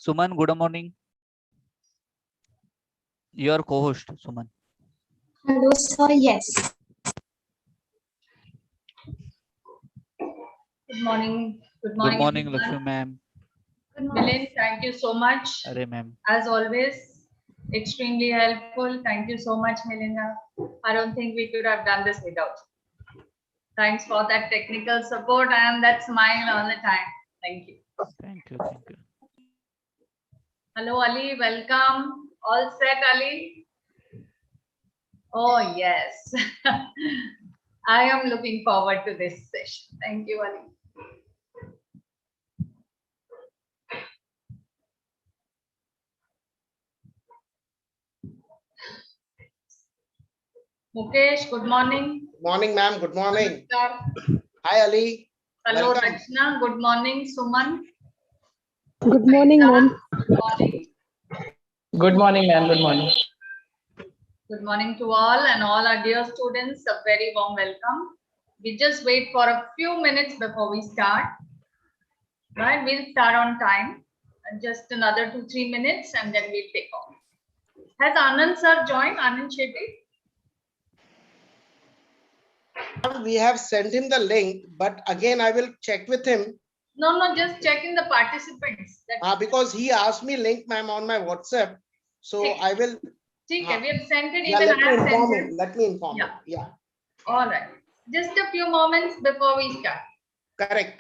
Suman, good morning. Your co-host, Suman. Hello, sir. Yes. Good morning. Good morning, Lakshmi ma'am. Milind, thank you so much. Arey ma'am. As always, extremely helpful. Thank you so much, Melinda. I don't think we could have done this without you. Thanks for that technical support and that smile all the time. Thank you. Thank you. Thank you. Hello, Ali. Welcome. All set, Ali? Oh, yes. I am looking forward to this session. Thank you, Ali. Mukesh, good morning. Good morning, ma'am. Good morning. Namaskar. Hi, Ali. Hello, Welcome. Rachna. Good morning, Suman. Good morning, ma'am. Good morning. Good morning, ma'am. Good morning. Good morning to all and all our dear students. A very warm welcome. We just wait for a few minutes before we start. Right, we'll start on time. Just another 2-3 minutes and then we'll take off. Has Anand sir joined? Anand Shetty? We have sent him the link, but again, I will check with him. No, just checking the participants. Because he asked me link, ma'am, on my WhatsApp. So I will. We have sent it. Yeah, Even let me I have inform sent him. it. Let me inform him. Yeah. Yeah. All right. Just a few moments before we start. Correct.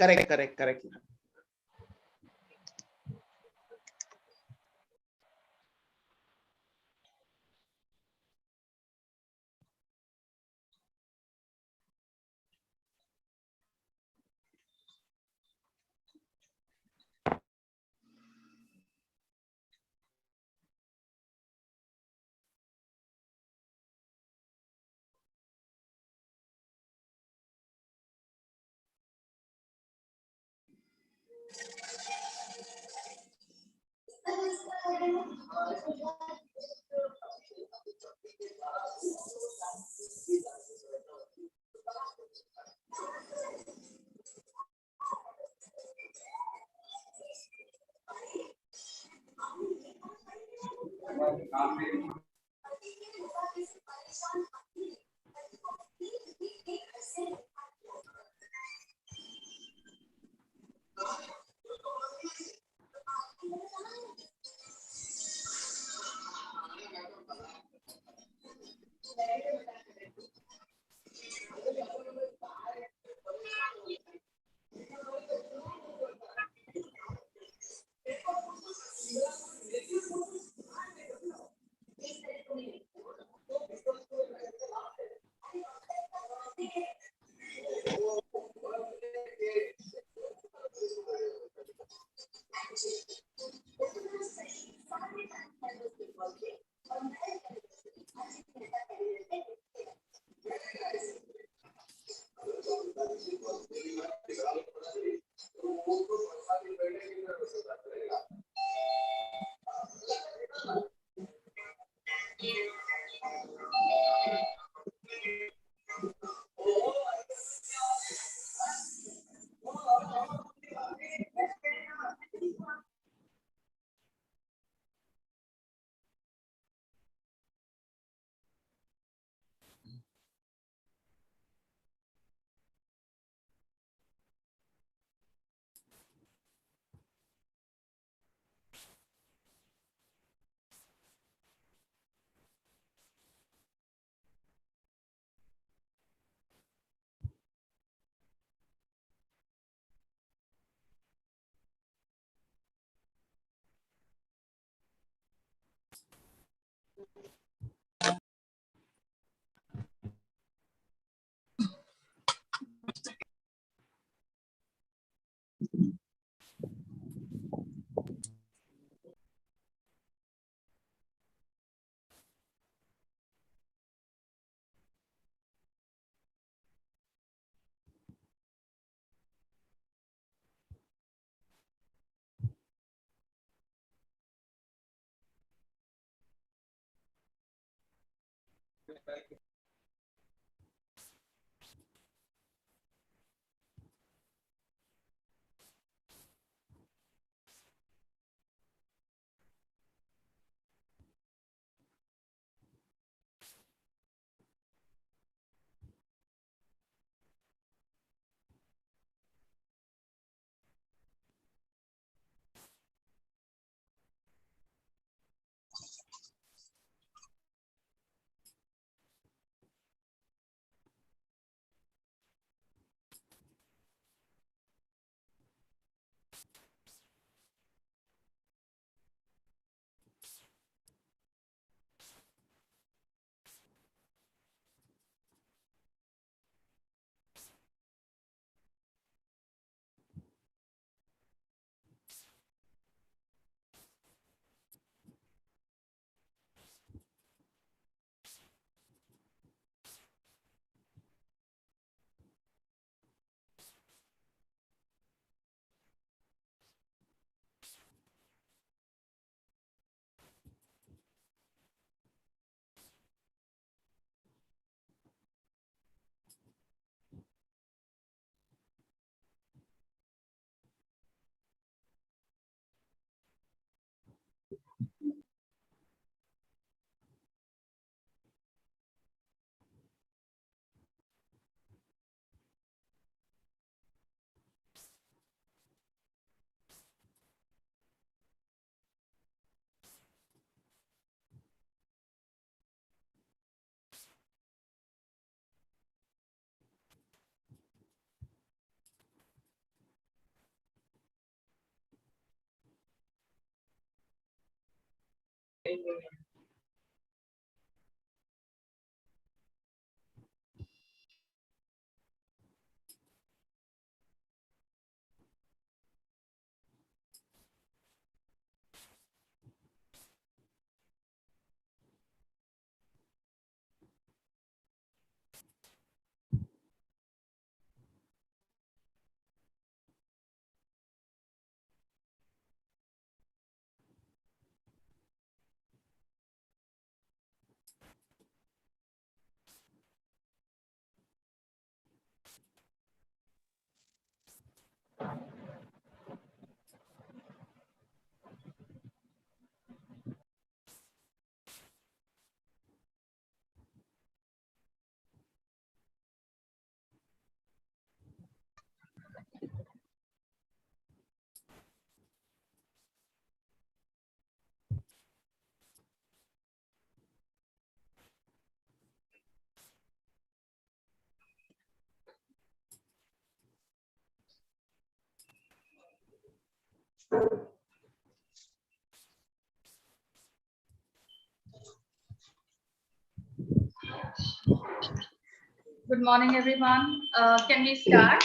Good morning, everyone. Can we start?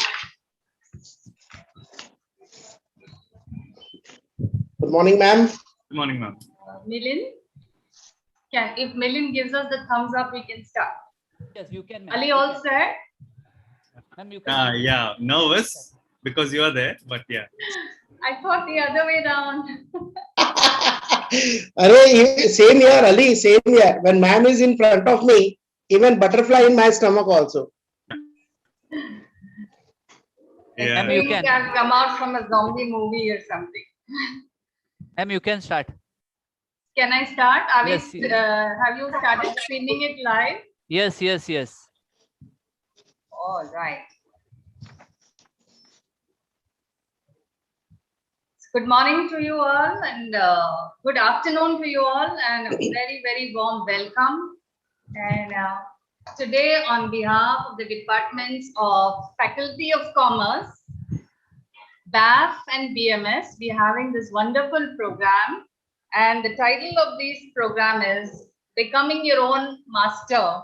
Good morning, ma'am. Good morning, ma'am. Milin? If Milin gives us the thumbs up, we can start. Yes, you can, ma'am. Ali, You all can. set? Ma'am, you can. Yeah, nervous because you are there, but yeah. I thought the other way around. Same here, Ali, same here. When ma'am is in front of me, even butterfly in my stomach also. Yeah. Ma'am, you Think can. I've come out from a zombie movie or something. Ma'am, you can start. Can I start? Are Yes, we, yes. have you started streaming it live? Yes, yes, yes. All right. Good morning to you all and good afternoon to you all and a very, very warm welcome. And today on behalf of the departments of Faculty of Commerce, BAF and BMS, we are having this wonderful program. And the title of this program is Becoming Your Own Master,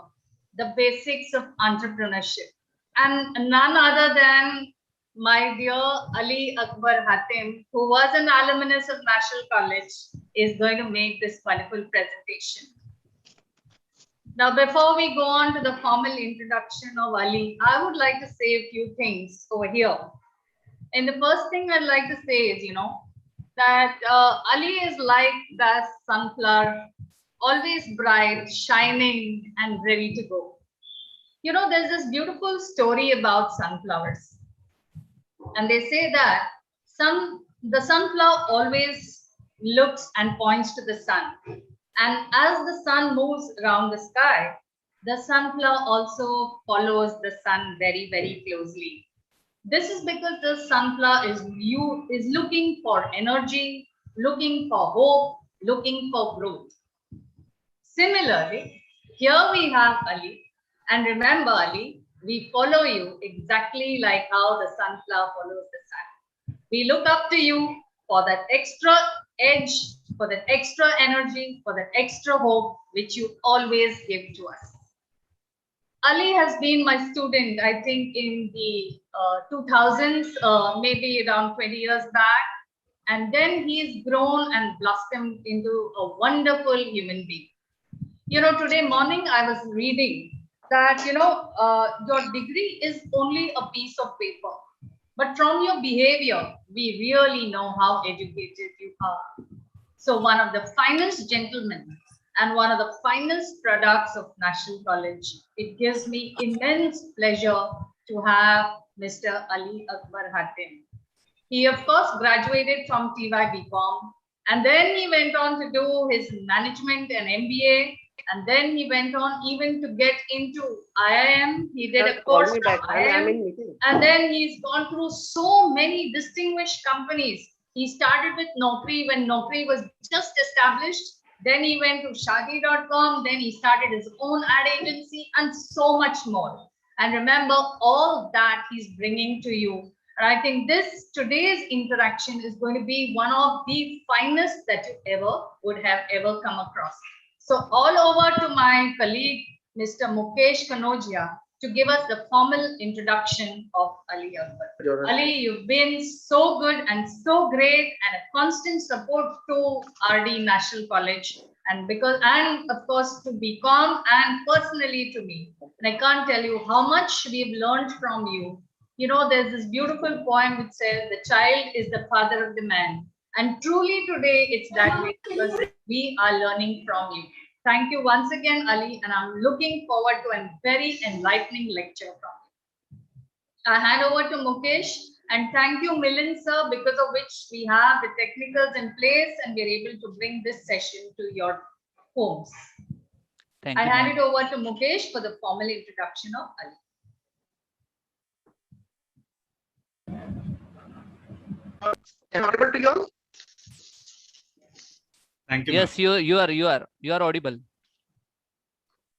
the Basics of Entrepreneurship. And none other than my dear Ali Akbar Hatim, who was an alumnus of National College, is going to make this wonderful presentation. Now, before we go on to the formal introduction of Ali, I would like to say a few things over here. And the first thing I'd like to say is, that Ali is like the sunflower always bright, shining, and ready to go. You know, there's this beautiful story about sunflowers. And they say that the sunflower always looks and points to the sun. And as the sun moves around the sky, the sunflower also follows the sun very, very closely. This is because the sunflower is looking for energy, looking for hope, looking for growth. Similarly, here we have Ali. And remember, Ali, we follow you exactly like how the sunflower follows the sun. We look up to you for that extra edge, for that extra energy, for that extra hope, which you always give to us. Ali has been my student, I think, in the 2000s, maybe around 20 years back. And then he's grown and blossomed into a wonderful human being. You know, today morning I was reading that, your degree is only a piece of paper. But from your behavior, we really know how educated you are. So one of the finest gentlemen and one of the finest products of National College. It gives me immense pleasure to have Mr. Ali Akbar Hatim. He, of course, graduated from TY BCom, and then he went on to do his management and MBA, and then he went on even to get into IIM. He did a course from IIM, and then he's gone through so many distinguished companies. He started with Naukri when Naukri was just established. Then he went to Shadi.com. Then he started his own ad agency and so much more. And remember, all that he's bringing to you. And I think today's interaction is going to be one of the finest that you would have ever come across. So all over to my colleague, Mr. Mukesh Kanodia, to give us the formal introduction of Ali Akbar. Ali, you've been so good and so great and a constant support to RD National College and of course to BCom and personally to me. And I can't tell you how much we've learned from you. You know, there's this beautiful poem which says, the child is the father of the man. And truly today it's that way because we are learning from you. Thank you once again, Ali, and I'm looking forward to a very enlightening lecture from you. I hand over to Mukesh, and thank you, Milind sir, because of which we have the technicals in place and we're able to bring this session to your homes. Thank I you, hand it over to Mukesh for the formal introduction of Ali. Am I audible to you all? Thank you. Yes, you are audible.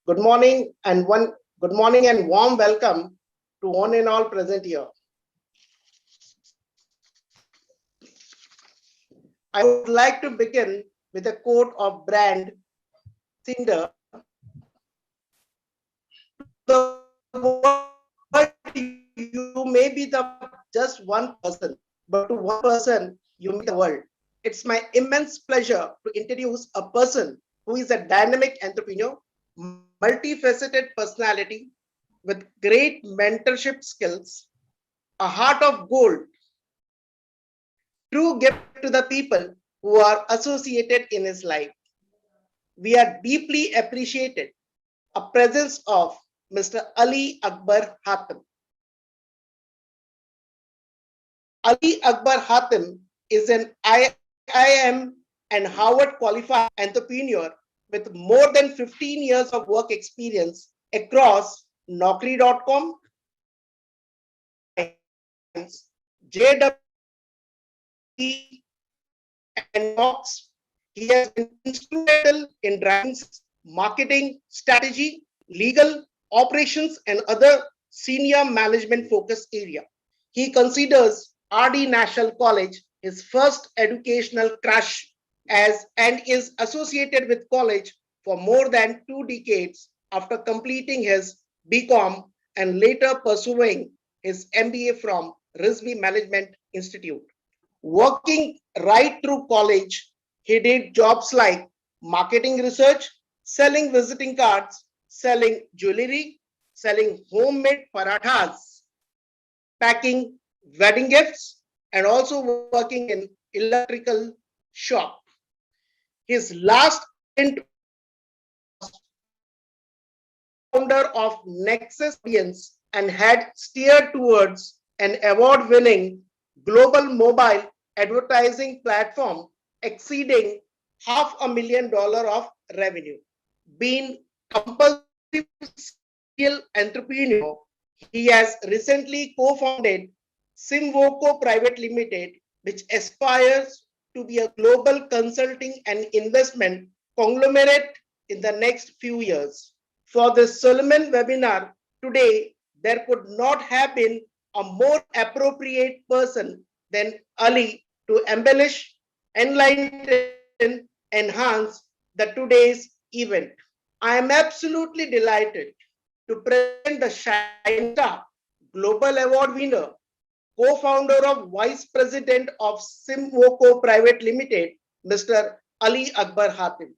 Good morning and warm welcome to one and all present here. I would like to begin with a quote of Brand Cinder. The world, you may be just one person, but to one person, you meet the world. It's my immense pleasure to introduce a person who is a dynamic entrepreneur, multifaceted personality with great mentorship skills, a heart of gold, true gift to the people who are associated in his life. We are deeply appreciated a presence of Mr. Ali Akbar Hatim. Ali Akbar Hatim is an IIM and Harvard qualified entrepreneur with more than 15 years of work experience across Naukri.com, JW, and Knox. He has been instrumental in driving marketing, strategy, legal, operations, and other senior management focus area. He considers RD National College his first educational crush and is associated with college for more than 2 decades after completing his BCom and later pursuing his MBA from RISB Management Institute. Working right through college, he did jobs like marketing research, selling visiting cards, selling jewelry, selling homemade parathas, packing wedding gifts, and also working in electrical shop. His last stint founder of Nexus Audience and had steered towards an award-winning global mobile advertising platform exceeding $500,000 of revenue. Being compulsive serial entrepreneur, he has recently co-founded Simvoco Private Limited, which aspires to be a global consulting and investment conglomerate in the next few years. For this Solomon webinar today, there could not have been a more appropriate person than Ali to embellish, enlighten, enhance the today's event. I am absolutely delighted to present the Shine Star Global Award winner, co-founder of Vice President of Simvoco Private Limited, Mr. Ali Akbar Hatim.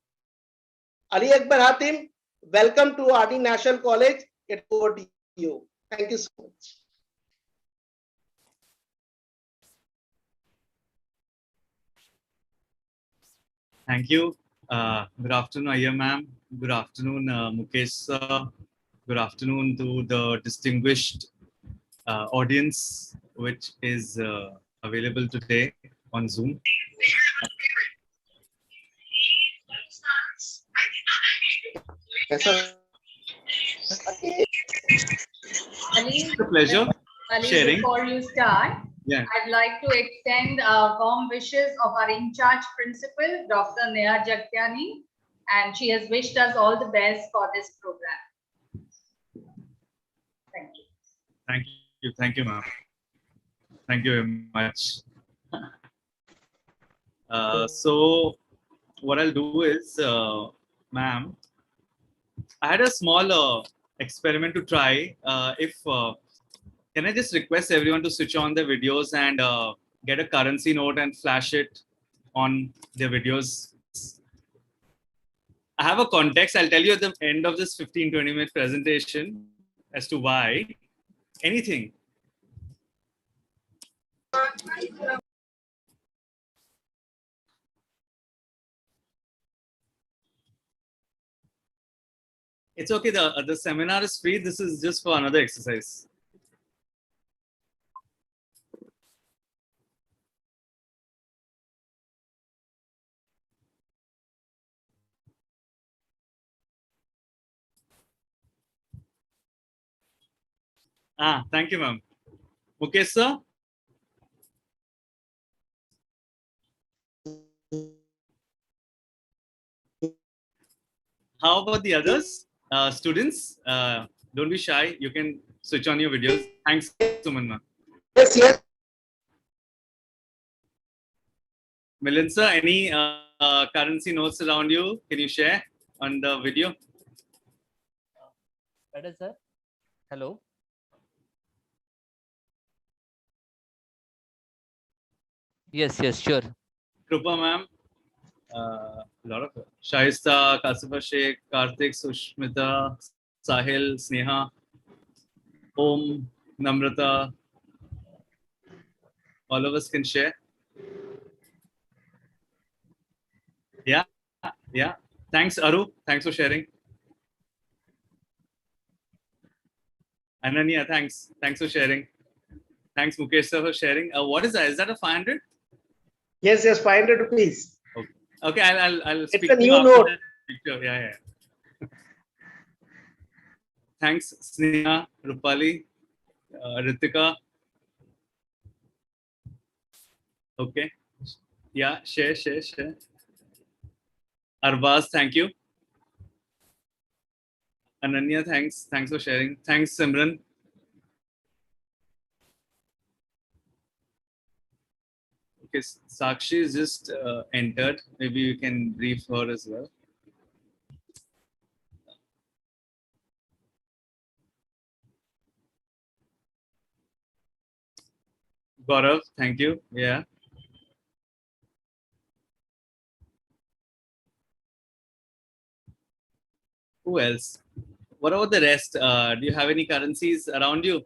Ali Akbar Hatim, welcome to RD National College. It's over to you. Thank you so much. Thank you. Good afternoon, Ayya ma'am. Good afternoon, Mukesh sir. Good afternoon to the distinguished audience which is available today on Zoom. Yes, sir. Ali, It's a pleasure sharing. before you start, Yeah. I'd like to extend warm wishes of our in-charge principal, Dr. Neha Jagtiani, and she has wished us all the best for this program. Thank you. Thank you. Thank you, ma'am. Thank you very much. So what I'll do is, ma'am, I had a small experiment to try. Can I just request everyone to switch on their videos and get a currency note and flash it on their videos? I have a context. I'll tell you at the end of this 15-20 minute presentation as to why. Anything. It's okay. The seminar is free. This is just for another exercise. Thank you, ma'am. Mukesh sir. How about the others? Students, don't be shy. You can switch on your videos. Thanks, Suman ma'am. Yes, yes. Milind sir, any currency notes around you? Can you share on the video? Better, sir. Hello. Yes, sure. Krupa ma'am. A lot of Shaista, Kasifa Sheikh, Karthik, Sushmita, Sahil, Sneha, Om, Namrata. All of us can share. Yeah. Thanks, Aru. Thanks for sharing. Ananya, thanks. Thanks for sharing. Thanks, Mukesh sir, for sharing. What is that? Is that a 500? Yes, 500 rupees. Okay, I'll speak It's a to you new after note. that picture. Yeah. Thanks, Sneha, Rupali, Ritika. Okay. Yeah, share. Arbaz, thank you. Ananya, thanks. Thanks for sharing. Thanks, Simran. Okay, Sakshi is just entered. Maybe you can brief her as well. Gaurav, thank you. Yeah. Who else? What about the rest? Do you have any currencies around you?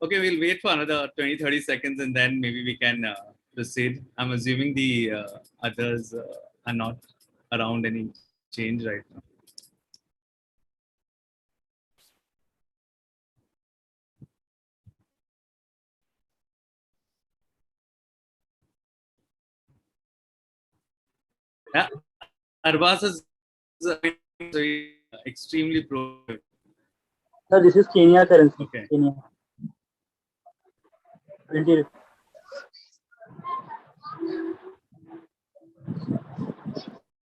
Okay, we'll wait for another 20-30 seconds and then maybe we can proceed. I'm assuming the others are not around any change right now. Yeah, Arbaz is extremely pro. Sir, this is Kenya currency. Okay. Kenya. 20.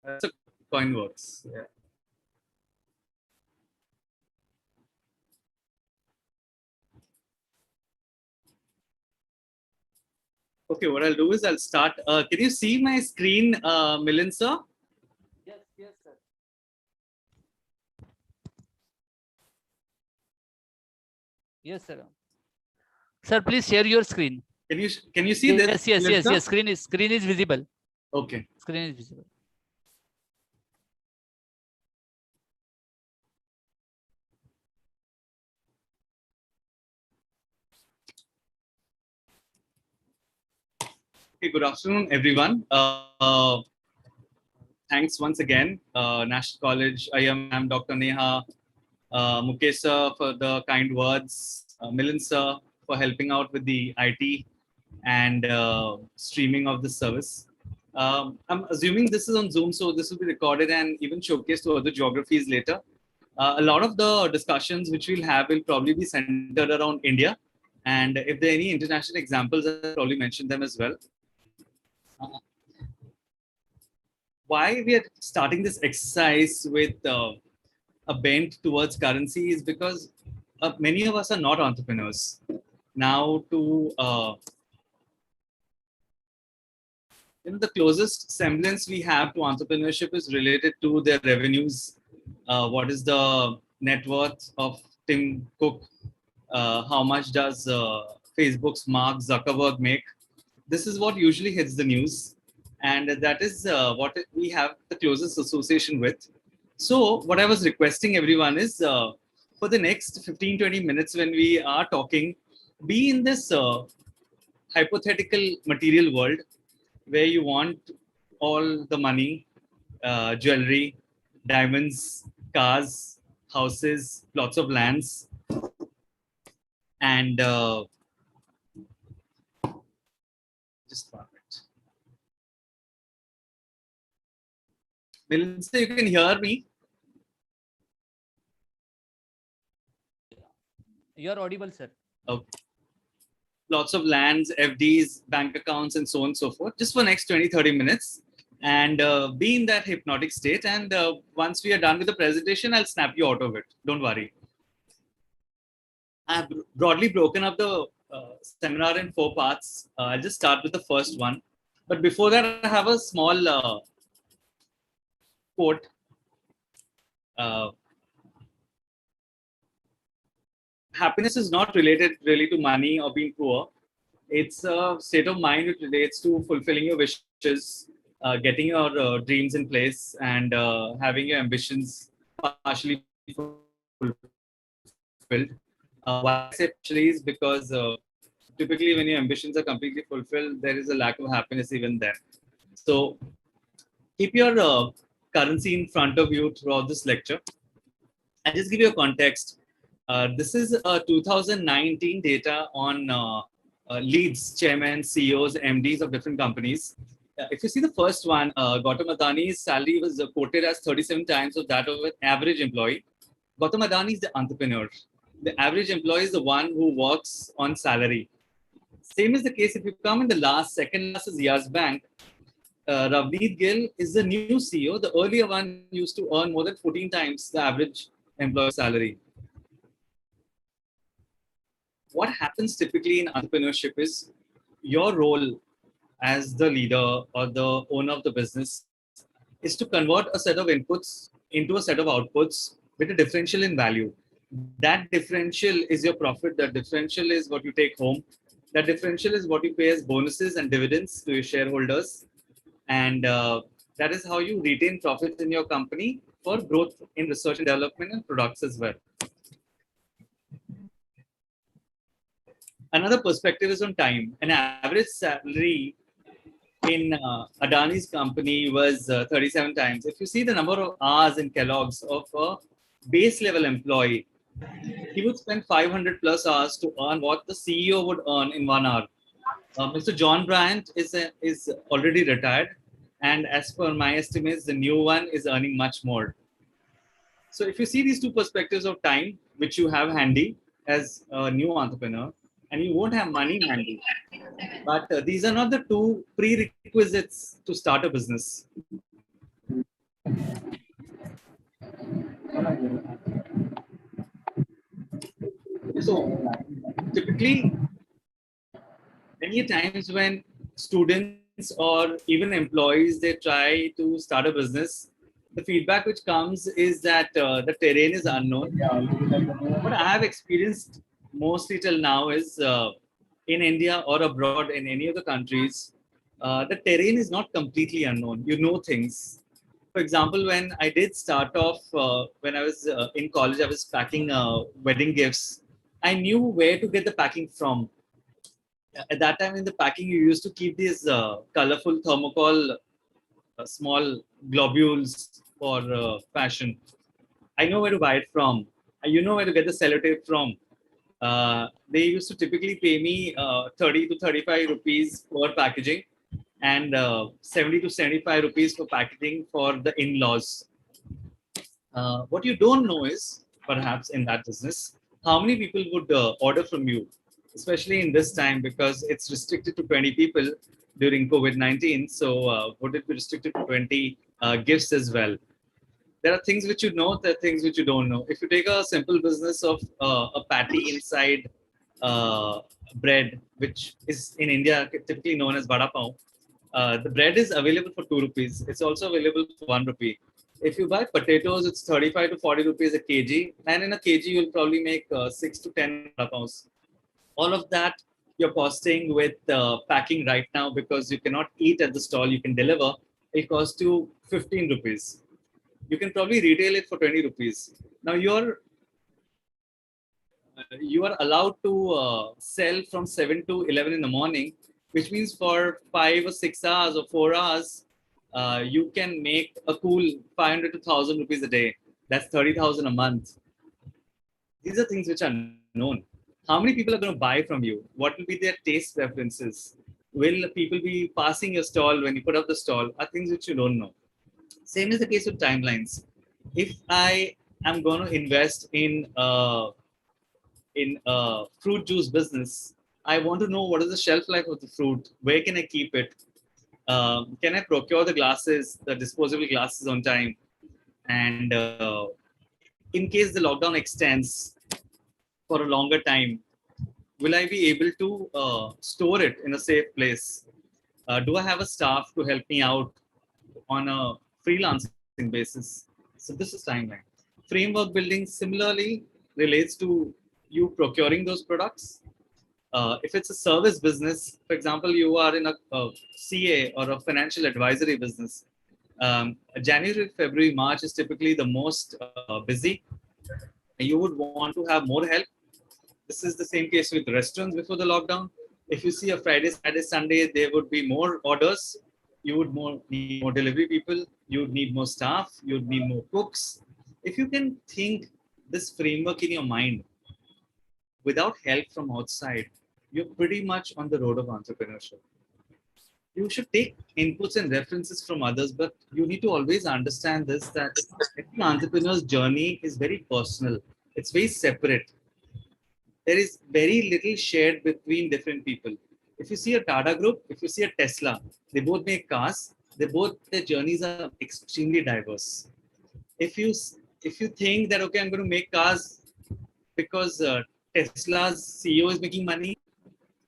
That's a coin works. Yeah. Okay, what I'll do is I'll start. Can you see my screen, Milind sir? Yes, yes, sir. Yes, sir. Sir, please share your screen. Can you see Yes, this? yes, Milind yes, sir? yes. Screen is visible. Okay. Screen is visible. Okay, good afternoon, everyone. Thanks once again, National College. I am Dr. Neha, Mukesh sir for the kind words, Milind sir for helping out with the IT and streaming of the service. I'm assuming this is on Zoom, so this will be recorded and even showcased to other geographies later. A lot of the discussions which we'll have will probably be centered around India. And if there are any international examples, I'll probably mention them as well. Why we are starting this exercise with a bent towards currency is because many of us are not entrepreneurs. Now, the closest semblance we have to entrepreneurship is related to their revenues. What is the net worth of Tim Cook? How much does Facebook's Mark Zuckerberg make? This is what usually hits the news, and that is what we have the closest association with. So, what I was requesting everyone is for the next 15-20 minutes when we are talking, be in this hypothetical material world where you want all the money, jewelry, diamonds, cars, houses, lots of lands, and just one minute. Melinda, you can hear me? You are audible, sir. Okay. Lots of lands, FDs, bank accounts, and so on and so forth, just for next 20-30 minutes. And be in that hypnotic state. And once we are done with the presentation, I'll snap you out of it. Don't worry. I've broadly broken up the seminar in 4 parts. I'll just start with the first one. But before that, I have a small quote. Happiness is not related really to money or being poor. It's a state of mind which relates to fulfilling your wishes, getting your dreams in place, and having your ambitions partially fulfilled. Why I say partially is because typically when your ambitions are completely fulfilled, there is a lack of happiness even there. So keep your currency in front of you throughout this lecture. I'll just give you a context. This is 2019 data on leads, chairmen, CEOs, MDs of different companies. If you see the first one, Gautam Adani's salary was quoted as 37 times of that of an average employee. Gautam Adani is the entrepreneur. The average employee is the one who works on salary. Same is the case if you come in the second last is Yes Bank. Ravneet Gill is the new CEO. The earlier one used to earn more than 14 times the average employee salary. What happens typically in entrepreneurship is your role as the leader or the owner of the business is to convert a set of inputs into a set of outputs with a differential in value. That differential is your profit. That differential is what you take home. That differential is what you pay as bonuses and dividends to your shareholders. And that is how you retain profits in your company for growth in research and development and products as well. Another perspective is on time. An average salary in Adani's company was 37 times. If you see the number of hours in Kellogg's of a base level employee, he would spend 500 plus hours to earn what the CEO would earn in 1 hour. Mr. John Bryant is already retired, and as per my estimates, the new one is earning much more. So if you see these two perspectives of time, which you have handy as a new entrepreneur, and you won't have money handy, but these are not the two prerequisites to start a business. So typically, many times when students or even employees they try to start a business, the feedback which comes is that the terrain is unknown. What I have experienced mostly till now is in India or abroad in any of the countries, the terrain is not completely unknown. You know things. For example, when I did start off, when I was in college, I was packing wedding gifts. I knew where to get the packing from. At that time in the packing, you used to keep these colorful thermocol small globules for fashion. I know where to buy it from. You know where to get the sellotape from. They used to typically pay me 30 to 35 rupees for packaging and 70 to 75 rupees for packaging for the in-laws. What you don't know is, perhaps in that business, how many people would order from you, especially in this time because it's restricted to 20 people during COVID-19. So would it be restricted to 20 gifts as well? There are things which you know, there are things which you don't know. If you take a simple business of a patty inside bread, which is in India typically known as vada pav, the bread is available for 2 rupees. It's also available for 1 rupee. If you buy potatoes, it's 35 to 40 rupees a kg. And in a kg, you'll probably make 6 to 10 vada pavs. All of that you're costing with packing right now because you cannot eat at the stall, you can deliver. It costs you 15 rupees. You can probably retail it for 20 rupees. Now you are allowed to sell from 7 to 11 in the morning, which means for 5 or 6 hours or 4 hours, you can make a cool 500 to 1,000 rupees a day. That's 30,000 a month. These are things which are known. How many people are going to buy from you? What will be their taste preferences? Will people be passing your stall when you put up the stall? Are things which you don't know. Same is the case with timelines. If I am going to invest in a fruit juice business, I want to know what is the shelf life of the fruit. Where can I keep it? Can I procure the glasses, the disposable glasses on time? And in case the lockdown extends for a longer time, will I be able to store it in a safe place? Do I have a staff to help me out on a freelancing basis? So this is timeline. Framework building similarly relates to you procuring those products. If it's a service business, for example, you are in a CA or a financial advisory business, January, February, March is typically the most busy. You would want to have more help. This is the same case with restaurants before the lockdown. If you see a Friday, Saturday, Sunday, there would be more orders. You would need more delivery people. You would need more staff. You would need more cooks. If you can think this framework in your mind without help from outside, you're pretty much on the road of entrepreneurship. You should take inputs and references from others, but you need to always understand this, that every entrepreneur's journey is very personal. It's very separate. There is very little shared between different people. If you see a Tata Group, if you see a Tesla, they both make cars. Their journeys are extremely diverse. If you think that okay, I'm going to make cars because Tesla's CEO is making money,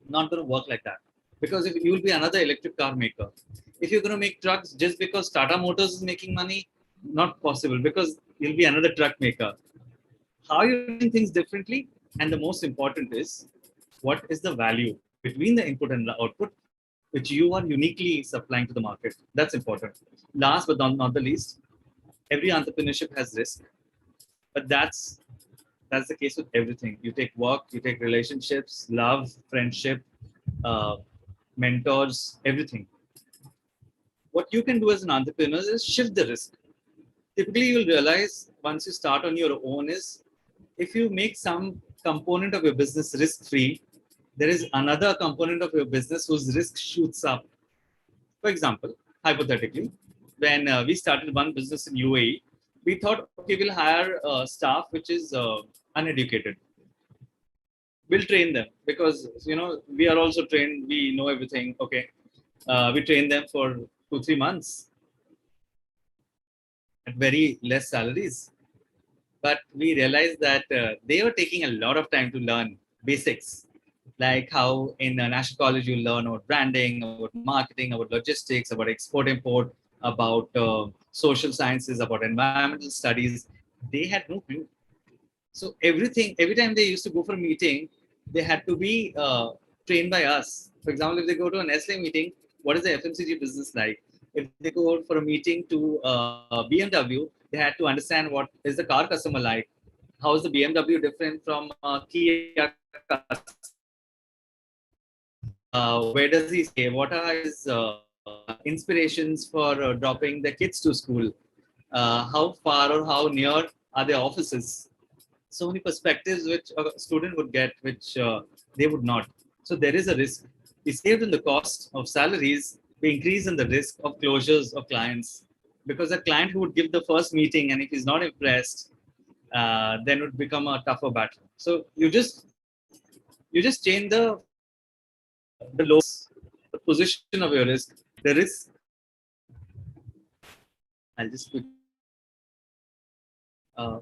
not going to work like that. Because if you will be another electric car maker, if you're going to make trucks just because Tata Motors is making money, not possible because you'll be another truck maker. How you're doing things differently, and the most important is what is the value between the input and the output, which you are uniquely supplying to the market. That's important. Last but not the least, every entrepreneurship has risk, but that's the case with everything. You take work, you take relationships, love, friendship, mentors, everything. what you can do as an entrepreneur is shift the risk. Typically, you'll realize once you start on your own is if you make some component of your business risk free, there is another component of your business whose risk shoots up. For example, hypothetically, when we started one business in UAE, we thought, okay, we'll hire staff which is uneducated. We'll train them because we are also trained. We know everything. Okay, we train them for 2-3 months at very less salaries. But we realized that they were taking a lot of time to learn basics, like how in a national college you learn about branding, about marketing, about logistics, about export import, about social sciences, about environmental studies. They had no clue. So everything, every time they used to go for a meeting, they had to be trained by us. For example, if they go to a Nestle meeting, what is the FMCG business like? If they go for a meeting to BMW, they had to understand what is the car customer like. How is the BMW different from Kia? Where does he stay? What are his inspirations for dropping the kids to school? How far or how near are their offices? So many perspectives which a student would get, which they would not. So there is a risk. We saved in the cost of salaries, we increase in the risk of closures of clients. Because a client who would give the first meeting and if he's not impressed, then it would become a tougher battle. So you just change the lows, the position of your risk, the risk. I'll just put, uh,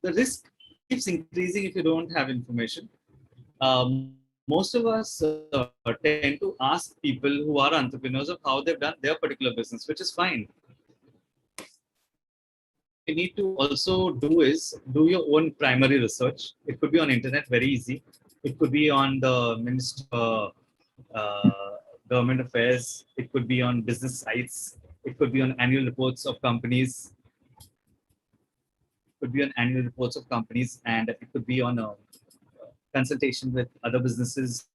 the risk keeps increasing if you don't have information. Most of us tend to ask people who are entrepreneurs of how they've done their particular business, which is fine. You need to also do is do your own primary research. It could be on internet, very easy. It could be on the Ministry of Government Affairs. It could be on business sites. It could be on annual reports of companies. It could be on annual reports of companies, and it could be on a consultation with other businesses,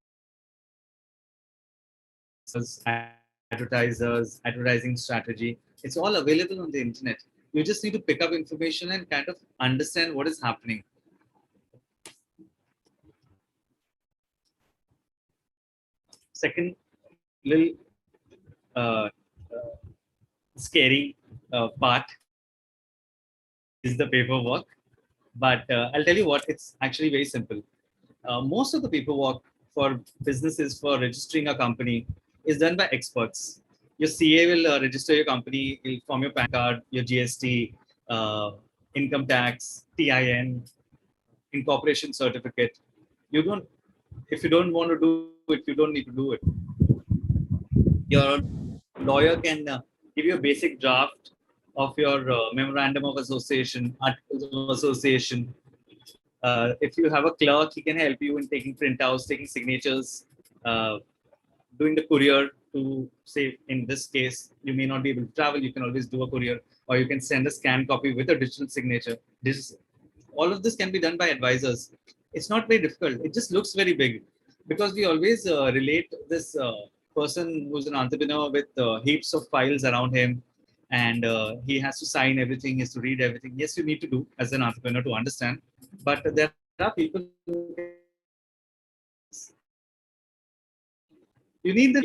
advertisers, advertising strategy. It's all available on the internet. You just need to pick up information and kind of understand what is happening. Second, little uh, scary part is the paperwork. But I'll tell you what, it's actually very simple. Most of the paperwork for businesses for registering a company is done by experts. Your CA will register your company, he'll form your PAN card, your GST, income tax, TIN, incorporation certificate. You don't, if you don't want to do it, you don't need to do it. Your lawyer can give you a basic draft of your memorandum of association, articles of association. If you have a clerk, he can help you in taking printouts, taking signatures, doing the courier to say, in this case, you may not be able to travel, you can always do a courier, or you can send a scanned copy with a digital signature. All of this can be done by advisors. It's not very difficult. It just looks very big because we always relate this person who's an entrepreneur with heaps of files around him, and he has to sign everything, he has to read everything. Yes, you need to do as an entrepreneur to understand, but there are people who you need the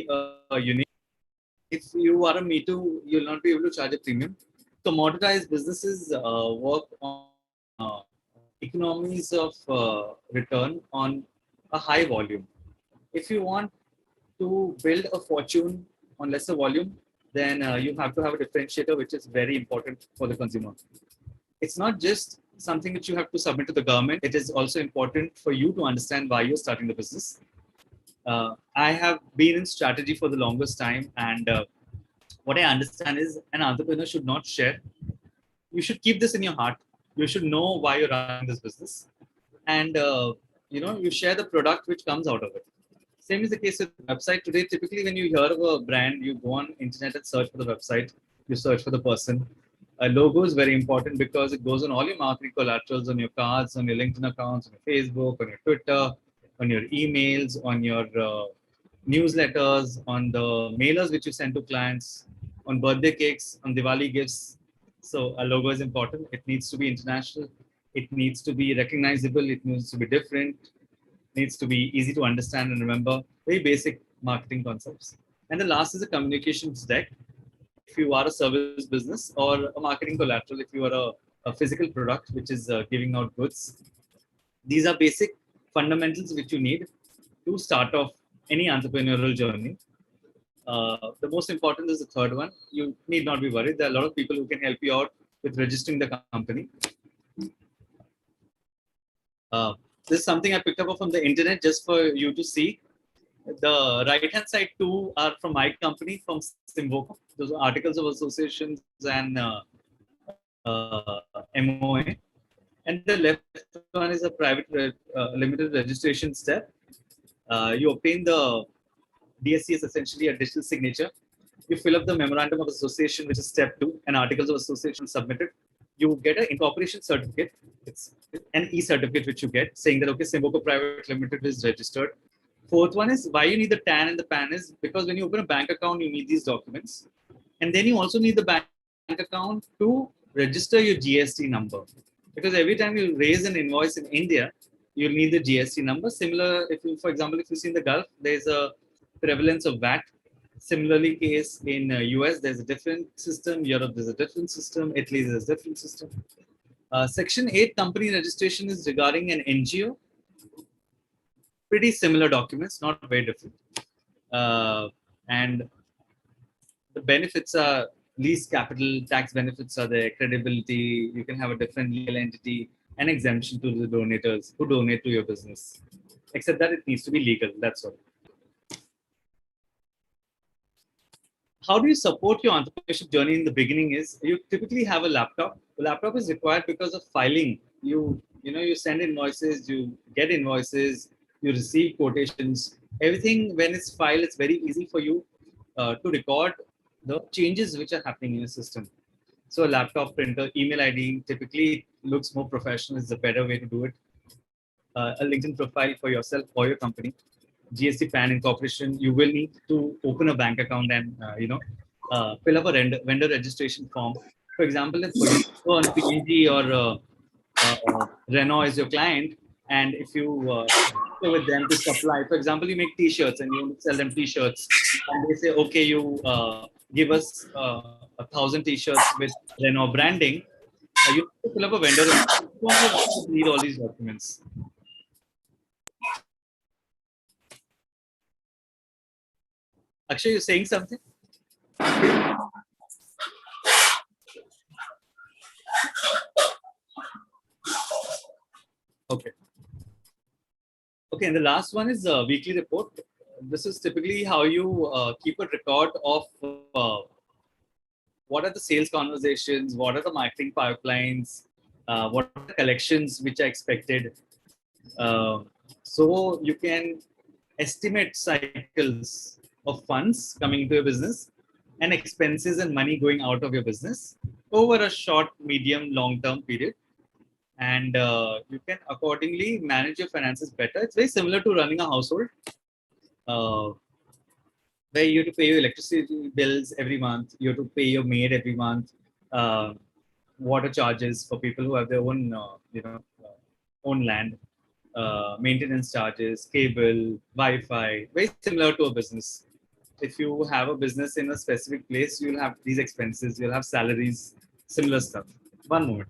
unique. If you are a Me Too, you'll not be able to charge a premium. Commoditized businesses work on economies of return on a high volume. If you want to build a fortune on lesser volume, then you have to have a differentiator, which is very important for the consumer. It's not just something which you have to submit to the government. It is also important for you to understand why you're starting the business. I have been in strategy for the longest time, and what I understand is an entrepreneur should not share. You should keep this in your heart. You should know why you're running this business, and you share the product which comes out of it. Same is the case with website today. Typically, when you hear of a brand, you go on internet and search for the website. You search for the person. A logo is very important because it goes on all your marketing collaterals, on your cards, on your LinkedIn accounts, on your Facebook, on your Twitter, on your emails, on your newsletters, on the mailers which you send to clients, on birthday cakes, on Diwali gifts. So a logo is important. It needs to be international. It needs to be recognizable. It needs to be different. Needs to be easy to understand and remember. Very basic marketing concepts. And the last is a communications deck. If you are a service business or a marketing collateral, if you are a physical product which is giving out goods, these are basic fundamentals which you need to start off any entrepreneurial journey. The most important is the third one. You need not be worried. There are a lot of people who can help you out with registering the company. This is something I picked up from the internet just for you to see. The right-hand side two are from my company, from Simvoco. Those are articles of associations and MOA. And the left one is a private limited registration step. You obtain the DSC is essentially a digital signature. You fill up the memorandum of association, which is step 2, and articles of association submitted. You get an incorporation certificate. It's an e-certificate which you get saying that, okay, Simvoco Private Limited is registered. Fourth one is why you need the TAN and the PAN is because when you open a bank account, you need these documents. And then you also need the bank account to register your GST number. Because every time you raise an invoice in India, you'll need the GST number. Similar, if you, for example, if you see in the Gulf, there's a prevalence of VAT. Similarly, case in US, there's a different system. Europe, there's a different system. Italy, there's a different system. Section 8 company registration is regarding an NGO. Pretty similar documents, not very different. And the benefits are least capital, tax benefits are there, credibility, you can have a different legal entity, and exemption to the donators who donate to your business. Except that it needs to be legal, that's all. How do you support your entrepreneurship journey in the beginning is you typically have a laptop. The laptop is required because of filing. You send invoices, you get invoices, you receive quotations. Everything when it's filed, it's very easy for you to record the changes which are happening in your system. So a laptop, printer, email ID typically looks more professional. Is the better way to do it. A LinkedIn profile for yourself or your company. GST PAN incorporation, you will need to open a bank account and fill up a vendor registration form. For example, if you go on PNG or Renault is your client, and if you go with them to supply, for example, you make T-shirts and you sell them T-shirts, and they say, okay, you give us 1,000 T-shirts with Renault branding. You have to fill up a vendor. You need all these documents. Akshay, you're saying something? Okay. Okay, and the last one is a weekly report. This is typically how you keep a record of what are the sales conversations, what are the marketing pipelines, what are the collections which are expected. So you can estimate cycles of funds coming into your business and expenses and money going out of your business over a short, medium, long-term period. And you can accordingly manage your finances better. It's very similar to running a household where you have to pay your electricity bills every month, you have to pay your maid every month, water charges for people who have their own, own land, maintenance charges, cable, Wi-Fi, very similar to a business. If you have a business in a specific place, you'll have these expenses, you'll have salaries, similar stuff. One moment.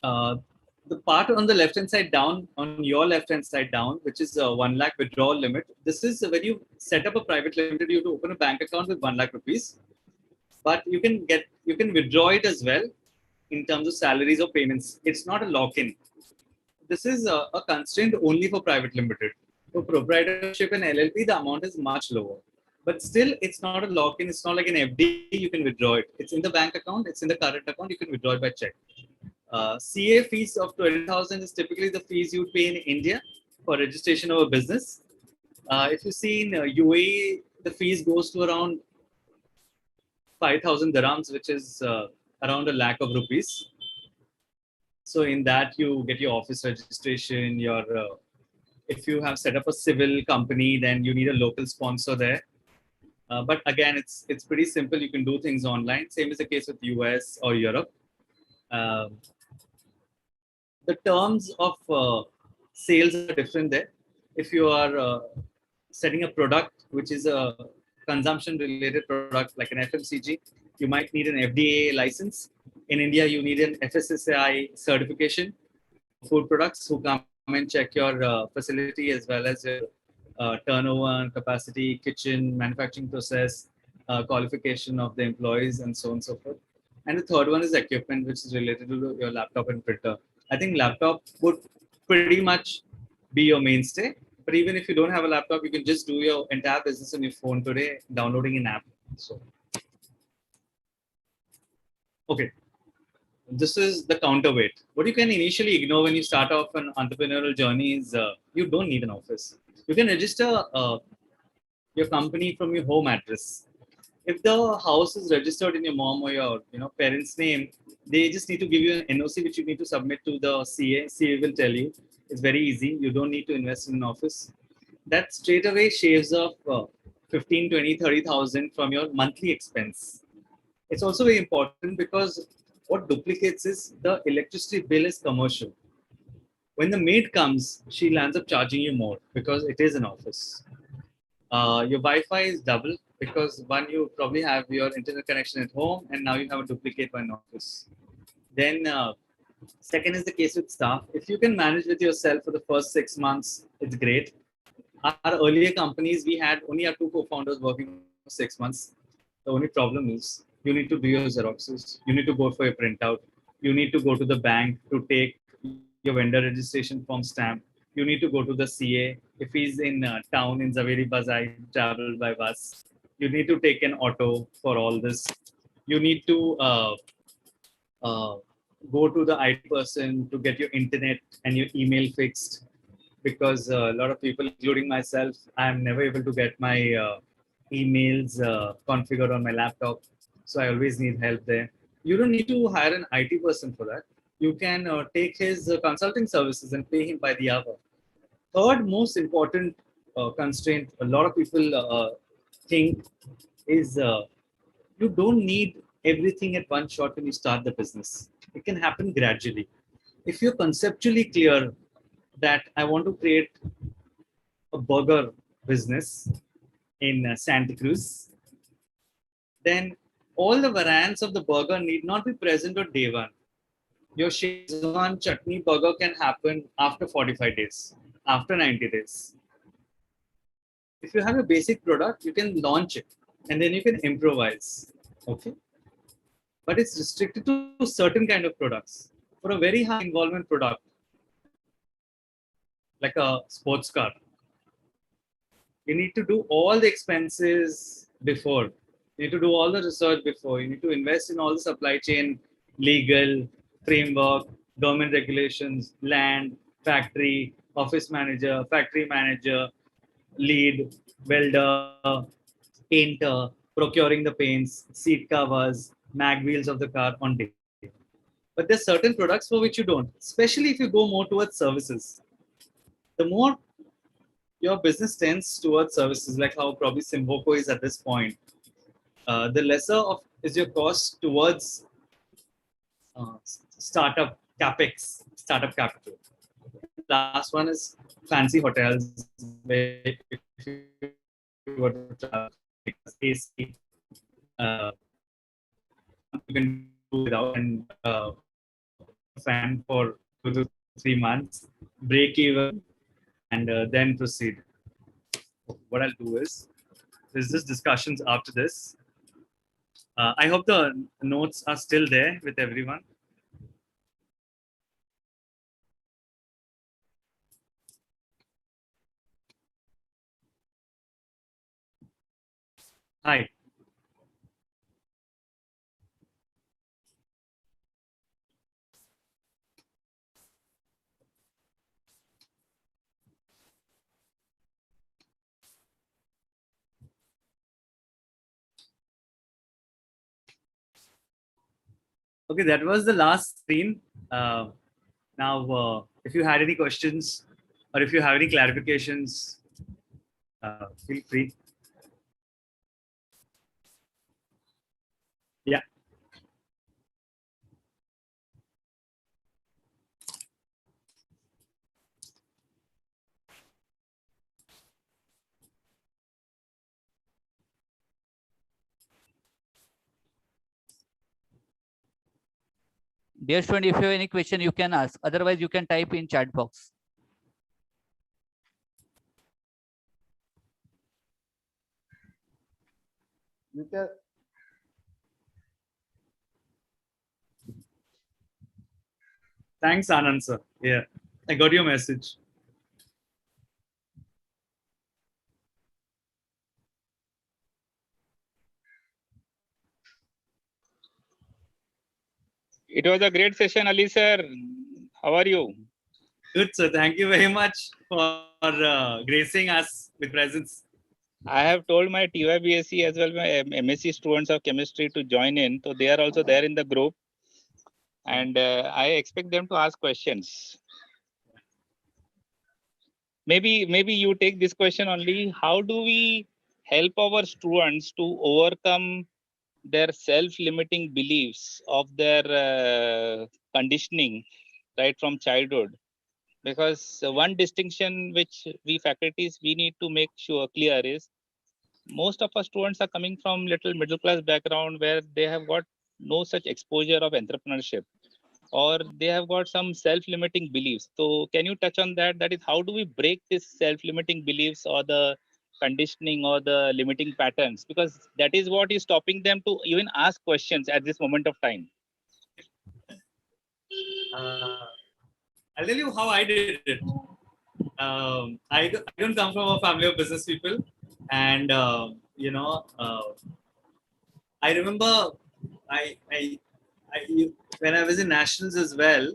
The part on the left hand side down, on your left hand side down, which is a 1 lakh withdrawal limit. This is when you set up a private limited, you have to open a bank account with 1 lakh rupees. But you can withdraw it as well in terms of salaries or payments. It's not a lock-in. This is a constraint only for private limited. For proprietorship and LLP, the amount is much lower. But still, it's not a lock-in. It's not like an FD. You can withdraw it. It's in the bank account. It's in the current account. You can withdraw it by check. CA fees of 20,000 is typically the fees you pay in India for registration of a business. If you see in UAE, the fees goes to around 5,000 dirhams, which is around a lakh of rupees. So in that you get your office registration, your if you have set up a civil company, then you need a local sponsor there. But again, it's pretty simple. You can do things online. Same is the case with US or Europe. Um the terms of sales are different there. If you are setting a product which is a consumption related product like an FMCG, you might need an FDA license. In India, you need an FSSAI certification. Food products who come and check your facility as well as your turnover and capacity, kitchen, manufacturing process, qualification of the employees, and so on and so forth. And the third one is equipment, which is related to your laptop and printer. I think laptop would pretty much be your mainstay. But even if you don't have a laptop, you can just do your entire business on your phone today, downloading an app. So, okay, this is the counterweight. What you can initially ignore when you start off an entrepreneurial journey is you don't need an office. You can register your company from your home address. If the house is registered in your mom or your parents' name, they just need to give you an NOC which you need to submit to the CA. CA will tell you. It's very easy. You don't need to invest in an office. That straight away shaves off 15, 20, 30,000 from your monthly expense. It's also very important because what duplicates is the electricity bill is commercial. When the maid comes, she lands up charging you more because it is an office. Your Wi-Fi is double because one, you probably have your internet connection at home and now you have a duplicate one in office. Then second is the case with staff. If you can manage with yourself for the first 6 months, it's great. Our earlier companies, we had only our two co-founders working for 6 months. The only problem is you need to do your Xeroxes. You need to go for your printout. You need to go to the bank to take your vendor registration form stamp. You need to go to the CA. If he's in town in Zaveri Bazaar, travel by bus. You need to take an auto for all this. You need to uh, go to the IT person to get your internet and your email fixed because a lot of people, including myself, I'm never able to get my emails configured on my laptop. So I always need help there. You don't need to hire an IT person for that. You can take his consulting services and pay him by the hour. Third most important constraint a lot of people think is you don't need everything at one shot when you start the business. It can happen gradually. If you're conceptually clear that I want to create a burger business in Santa Cruz, then all the variants of the burger need not be present on day one. Your Szechuan chutney burger can happen after 45 days, after 90 days. If you have a basic product, you can launch it and then you can improvise. Okay. But it's restricted to certain kind of products. For a very high involvement product, like a sports car, you need to do all the expenses before. You need to do all the research before. You need to invest in all the supply chain, legal, framework, government regulations, land, factory, office manager, factory manager, lead, welder, painter, procuring the paints, seat covers, mag wheels of the car on day. But there's certain products for which you don't, especially if you go more towards services. The more your business tends towards services, like how probably Simvoco is at this point, the lesser of is your cost towards startup capex, startup capital. Last one is fancy hotels, where if you were to travel, AC, you can do without and fan for 2 to 3 months, break even, and then proceed. What I'll do is, there's just discussions after this. I hope the notes are still there with everyone. Hi. Okay, that was the last screen. Now, if you had any questions or if you have any clarifications, feel free. Yeah. Dear student, if you have any question, you can ask. Otherwise, you can type in chat box. You can. Thanks, Anand sir. Yeah, I got your message. It was a great session, Ali sir. How are you? Good, sir. Thank you very much for gracing us with presence. I have told my TYBSc as well, my MSc students of chemistry to join in. So they are also there in the group. And I expect them to ask questions. Maybe you take this question only. How do we help our students to overcome their self-limiting beliefs of their conditioning right from childhood? Because one distinction which we faculties we need to make sure clear is most of our students are coming from little middle class background where they have got no such exposure of entrepreneurship, or they have got some self-limiting beliefs. So can you touch on that? That is, how do we break this self-limiting beliefs or the conditioning or the limiting patterns? Because that is what is stopping them to even ask questions at this moment of time. I'll tell you how I did it. I don't come from a family of business people, and I remember I when I was in nationals as well,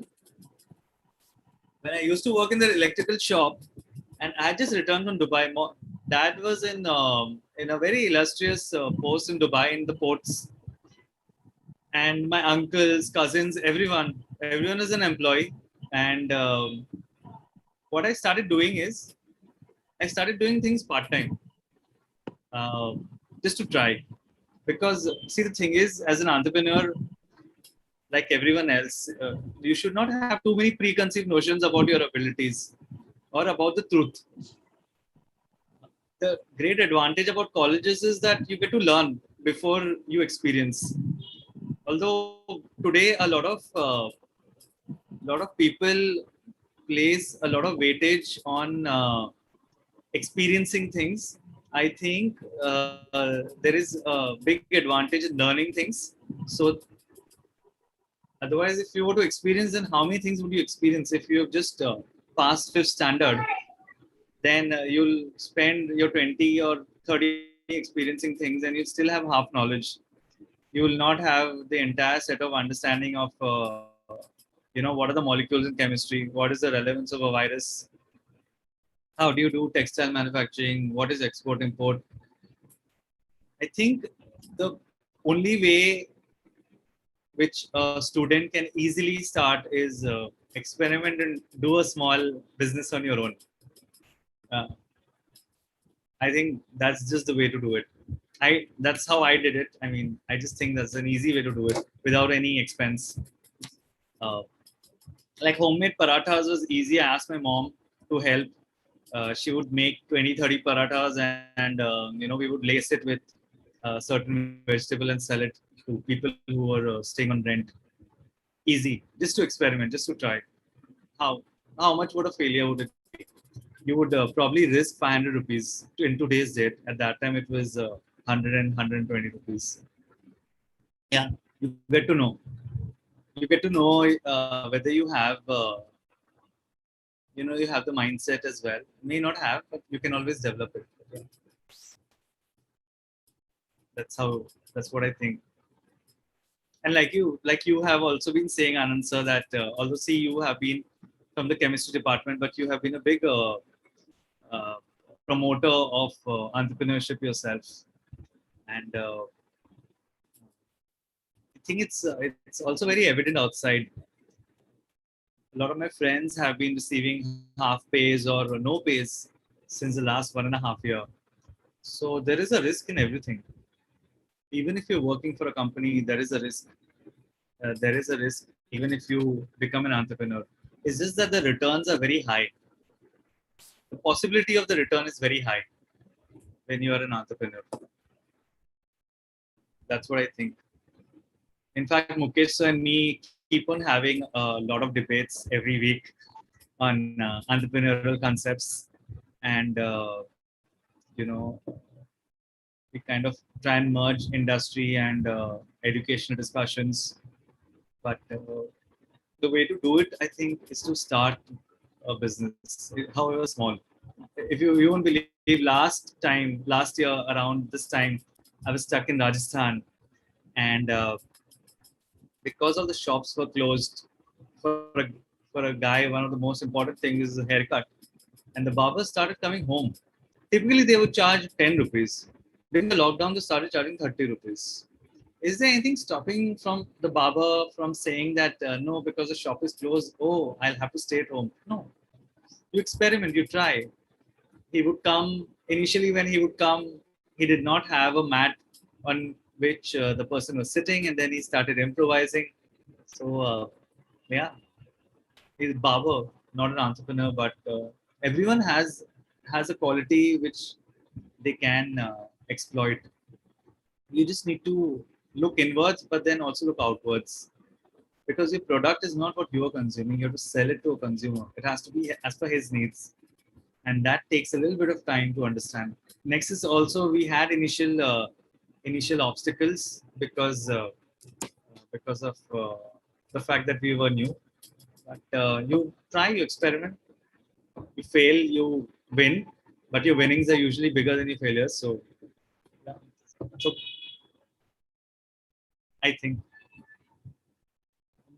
when I used to work in the electrical shop, and I just returned from Dubai. Dad was in a very illustrious post in Dubai in the ports, and my uncles, cousins, everyone is an employee. And what I started doing is I started doing things part time, uh, just to try. Because see, the thing is, as an entrepreneur, like everyone else, you should not have too many preconceived notions about your abilities or about the truth. The great advantage about colleges is that you get to learn before you experience. Although today a lot of people place a lot of weightage on experiencing things. I think there is a big advantage in learning things. So otherwise, if you were to experience, then how many things would you experience? If you have just passed fifth standard, then you'll spend your 20 or 30 experiencing things and you still have half knowledge. You will not have the entire set of understanding of, what are the molecules in chemistry? What is the relevance of a virus? How do you do textile manufacturing? What is export import? I think the only way which a student can easily start is experiment and do a small business on your own. Uh, I think that's just the way to do it. That's how I did it. I mean, I just think that's an easy way to do it without any expense. Uh, like homemade parathas was easy. I asked my mom to help. She would make 20, 30 parathas, and we would lace it with certain vegetable and sell it to people who were staying on rent. Easy, just to experiment, just to try. How much would a failure would it be? You would probably risk 500 rupees in today's date. At that time, it was 100 and 120 rupees. Yeah, you get to know. You get to know whether you have, you have the mindset as well. May not have, but you can always develop it. Yeah. That's how. That's what I think. And like you have also been saying, Anand sir, that although see you have been from the chemistry department, but you have been a big uh, promoter of entrepreneurship yourself. And think it's also very evident outside. A lot of my friends have been receiving half pays or no pays since the last 1.5 year. So there is a risk in everything. Even if you're working for a company, there is a risk. There is a risk even if you become an entrepreneur. It's just that the returns are very high. The possibility of the return is very high when you are an entrepreneur. That's what I think. In fact, Mukesh and me keep on having a lot of debates every week on entrepreneurial concepts, and you know, we kind of try and merge industry and educational discussions. But the way to do it, I think, is to start a business, however small. If you won't believe, last year around this time, I was stuck in Rajasthan, and because of the shops were closed for a, for a guy, one of the most important things is a haircut, and the barbers started coming home. Typically, they would charge 10 rupees. During the lockdown, they started charging 30 rupees. Is there anything stopping from the barber from saying that no, because the shop is closed, oh, I'll have to stay at home? No, you experiment, you try. He would come initially. When he would come, he did not have a mat on which the person was sitting, and then he started improvising. So yeah, he's a barber, not an entrepreneur, but everyone has a quality which they can exploit. You just need to look inwards, but then also look outwards, because your product is not what you are consuming. You have to sell it to a consumer. It has to be as per his needs, and that takes a little bit of time to understand. Next is also, we had initial obstacles because of the fact that we were new. But you try, you experiment, you fail, you win, but your winnings are usually bigger than your failures. So, yeah. So I think,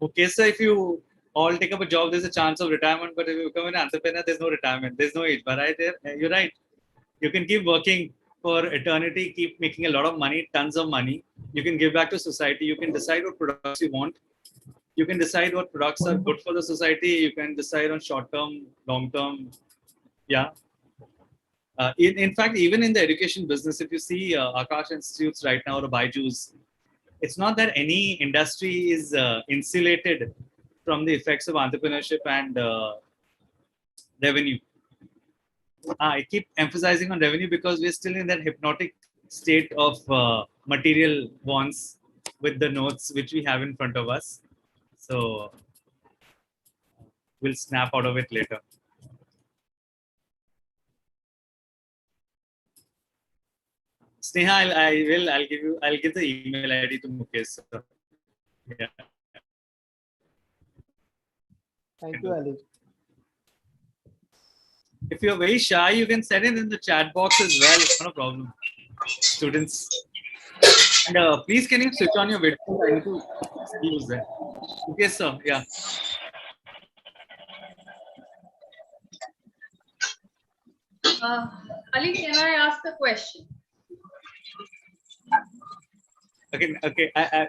okay, so if you all take up a job, there's a chance of retirement. But if you become an entrepreneur, there's no retirement, there's no age. But right there, you're right. You can keep working for eternity, keep making a lot of money, tons of money. You can give back to society. You can decide what products you want. You can decide what products are good for the society. You can decide on short term, long term. Yeah. In fact, even in the education business, if you see Akash Institutes right now, or Byju's, it's not that any industry is insulated from the effects of entrepreneurship and revenue. I keep emphasizing on revenue because we're still in that hypnotic state of material wants with the notes which we have in front of us. So we'll snap out of it later. Sneha, I'll give the email ID to Mukesh. So, yeah. Thank you, Ali. If you're very shy, you can send it in the chat box as well. It's not a problem. Students. And please, can you switch on your video? I need to see who's there. Okay, sir. Yeah. Ali, can I ask a question? Okay. I'm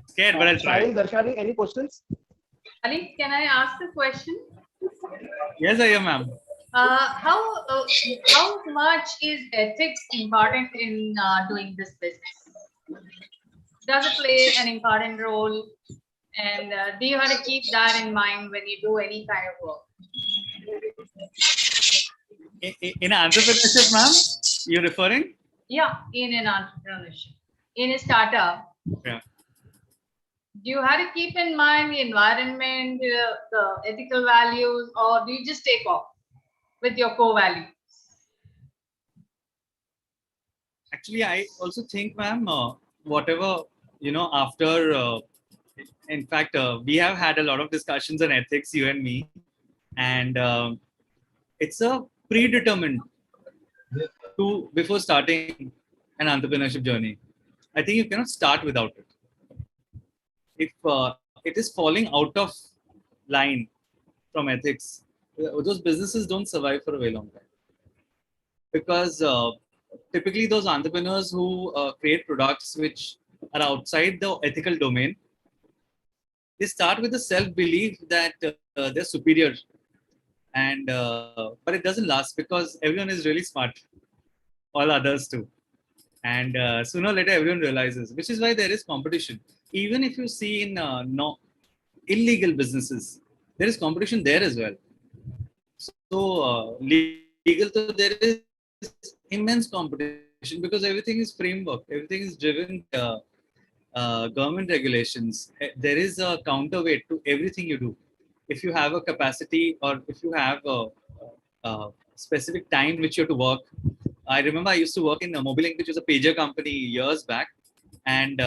scared, but I'll try. Sahil, Darshani, any questions? Ali, can I ask a question? Yes, I am, ma'am. How much is ethics important in doing this business? Does it play an important role? And do you have to keep that in mind when you do any kind of work? In entrepreneurship, ma'am, you're referring? Yeah, in an entrepreneurship, in a startup. Yeah. Do you have to keep in mind the environment, the ethical values, or do you just take off with your core values? Actually, I also think, ma'am, whatever, after, in fact, we have had a lot of discussions on ethics, you and me, and it's a predetermined before starting an entrepreneurship journey. I think you cannot start without it. If it is falling out of line from ethics, those businesses don't survive for a very long time. Because typically those entrepreneurs who create products which are outside the ethical domain, they start with the self-belief that they're superior, and but it doesn't last because everyone is really smart, all others too, and sooner or later everyone realizes, which is why there is competition. Even if you see in no illegal businesses, there is competition there as well. So legal, so there is immense competition because everything is framework, everything is driven by government regulations. There is a counterweight to everything you do. If you have a capacity or if you have a specific time which you have to work. I remember I used to work in Mobilink, which was a pager company years back, and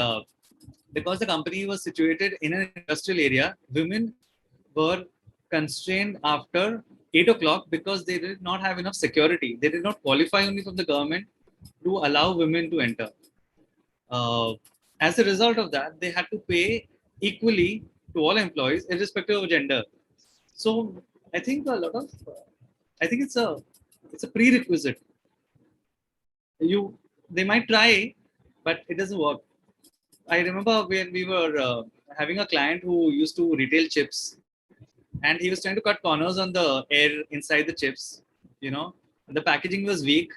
because the company was situated in an industrial area, women were constrained after 8 o'clock because they did not have enough security. They did not qualify only from the government to allow women to enter. As a result of that, they had to pay equally to all employees, irrespective of gender. So I think a lot of, I think it's a prerequisite. They might try, but it doesn't work. I remember when we were having a client who used to retail chips, and he was trying to cut corners on the air inside the chips. You know, the packaging was weak.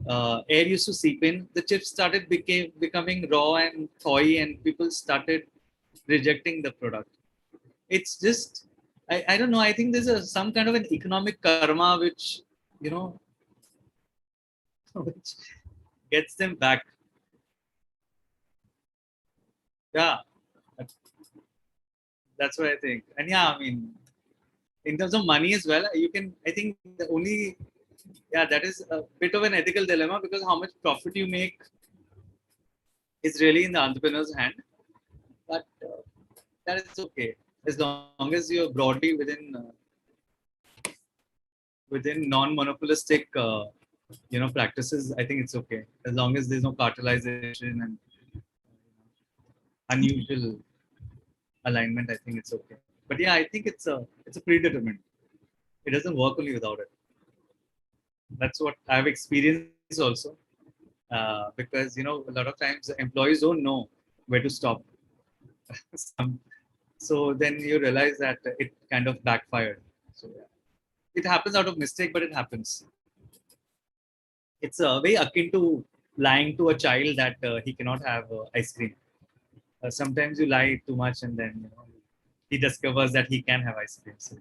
Air used to seep in. The chips started becoming raw and toy, and people started rejecting the product. It's just, I don't know. I think there's some kind of an economic karma which, you know, which gets them back. Yeah, that's what I think. And yeah, I mean, in terms of money as well, you can, I think the only, yeah, that is a bit of an ethical dilemma because how much profit you make is really in the entrepreneur's hand. But that is okay as long as you're broadly within non-monopolistic practices. I think it's okay as long as there's no cartelization and unusual alignment. I think it's okay. But yeah, I think it's a predetermined. It doesn't work only without it. That's what I've experienced also. Because a lot of times employees don't know where to stop. So then you realize that it kind of backfired. So yeah. It happens out of mistake, but it happens. It's very akin to lying to a child that he cannot have ice cream. Sometimes you lie too much, and then he discovers that he can have ice cream. So,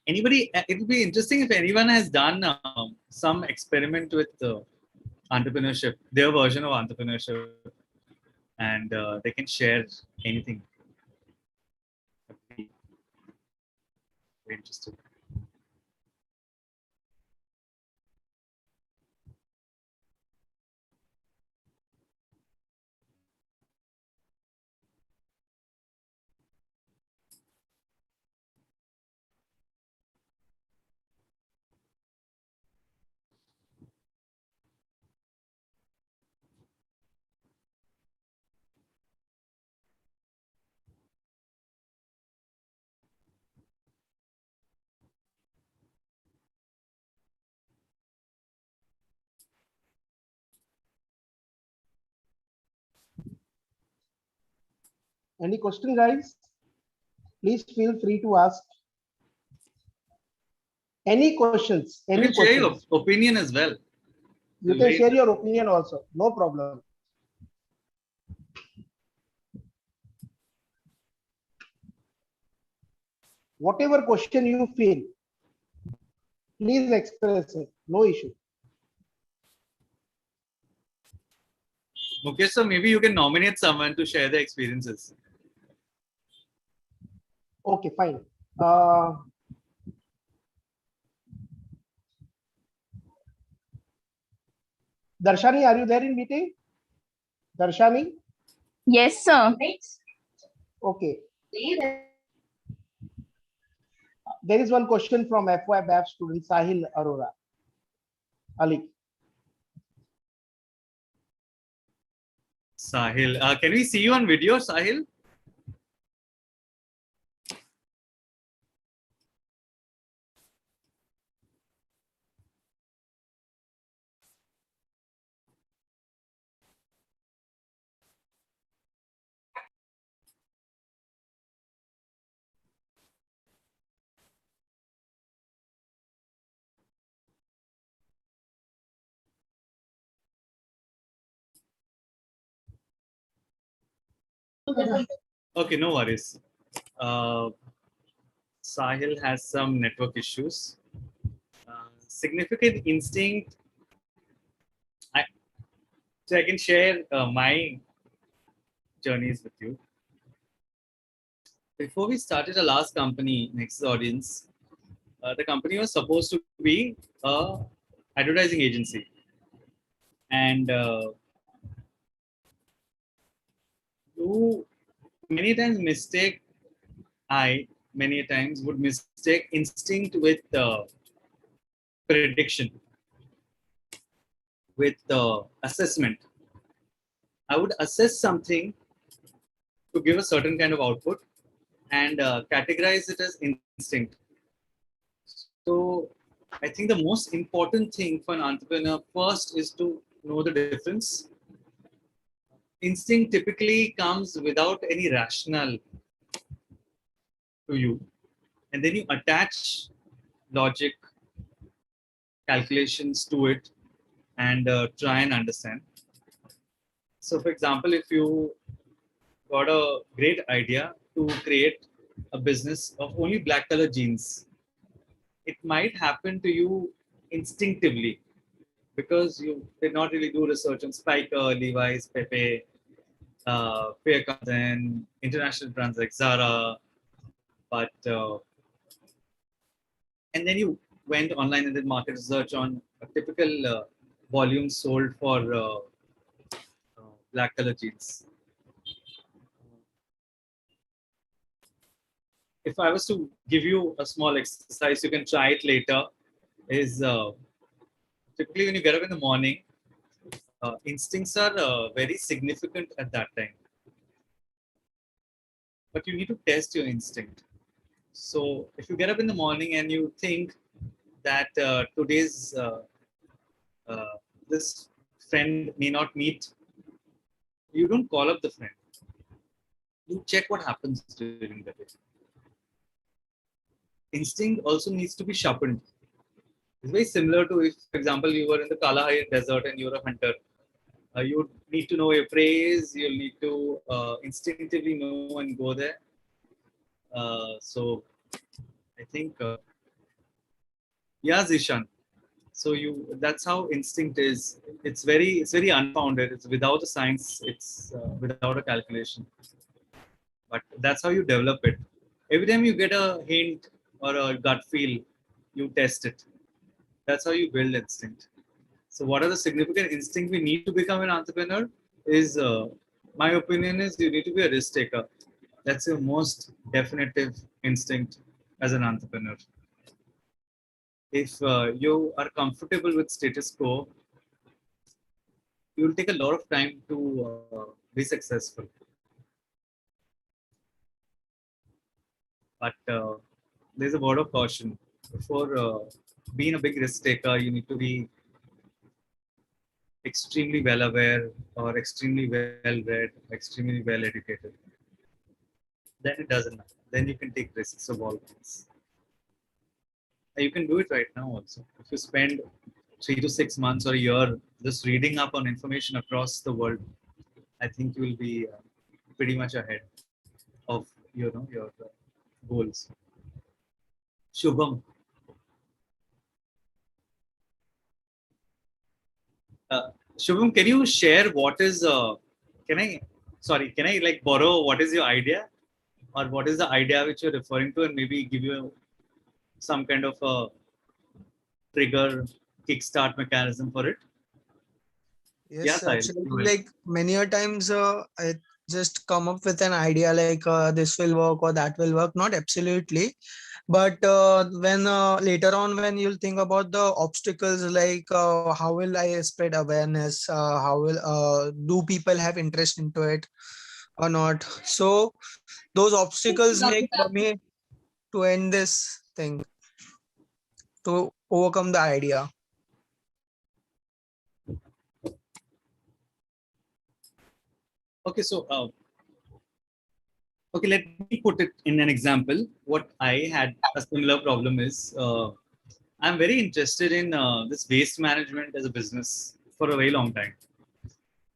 anybody, it would be interesting if anyone has done some experiment with entrepreneurship, their version of entrepreneurship, and they can share anything. I'd be very interested. Any question, guys? Please feel free to ask. Any questions? You Any can share your questions? opinion as well. You can share your opinion also. No problem. Whatever question you feel, please express it. No issue. Okay, so maybe you can nominate someone to share their experiences. Okay, fine. Darshani, are you there in meeting? Darshani? Yes, sir. Okay. There is one question from FY BAF student Sahil Arora. Ali. Sahil. Can we see you on video, Sahil? Okay, no worries. Sahil has some network issues. Significant instinct. So I can share my journeys with you. Before we started the last company, Next Audience, the company was supposed to be a advertising agency, and you many times mistake. I many times would mistake instinct with prediction, with assessment. I would assess something to give a certain kind of output and categorize it as instinct. So I think the most important thing for an entrepreneur first is to know the difference. Instinct typically comes without any rationale to you, and then you attach logic, calculations to it, and try and understand. So, for example, if you got a great idea to create a business of only black color jeans, it might happen to you instinctively because you did not really do research on Spiker, Levi's, Pepe, Fair Cousin, international brands like Zara, but and then you went online and did market research on a typical volume sold for black color jeans. If I was to give you a small exercise, you can try it later. Is typically when you get up in the morning, instincts are very significant at that time. But you need to test your instinct. So if you get up in the morning and you think that today's this friend may not meet, you don't call up the friend. You check what happens during the day. Instinct also needs to be sharpened. It's very similar to if, for example, you were in the Kalahari desert and you're a hunter. You need to know your praise. You'll need to instinctively know and go there. So I think, yeah, Zishan. So that's how instinct is. It's very unfounded. It's without a science. It's without a calculation. But that's how you develop it. Every time you get a hint or a gut feel, you test it. That's how you build instinct. So what are the significant instincts we need to become an entrepreneur? Is my opinion is you need to be a risk taker. That's your most definitive instinct as an entrepreneur. If you are comfortable with status quo, you will take a lot of time to be successful. But there's a word of caution. Before being a big risk taker, you need to be extremely well aware or extremely well read, extremely well educated. Then it doesn't matter. Then you can take risks of all kinds. You can do it right now also. If you spend 3 to 6 months or a year just reading up on information across the world, I think you will be pretty much ahead of your goals. Shubham. Shubham, can you share what is can I like borrow what is your idea or what is the idea which you're referring to and maybe give you some kind of a trigger kickstart mechanism for it? Yes, Yeah, Sahil, absolutely. go ahead. Like many a times, just come up with an idea like this will work or that will work. Not absolutely, but when later on when you'll think about the obstacles, like how will I spread awareness, how will do people have interest into it or not. So those obstacles make me to end this thing, to overcome the idea. Okay, so okay, let me put it in an example. What I had a similar problem is I'm very interested in this waste management as a business for a very long time.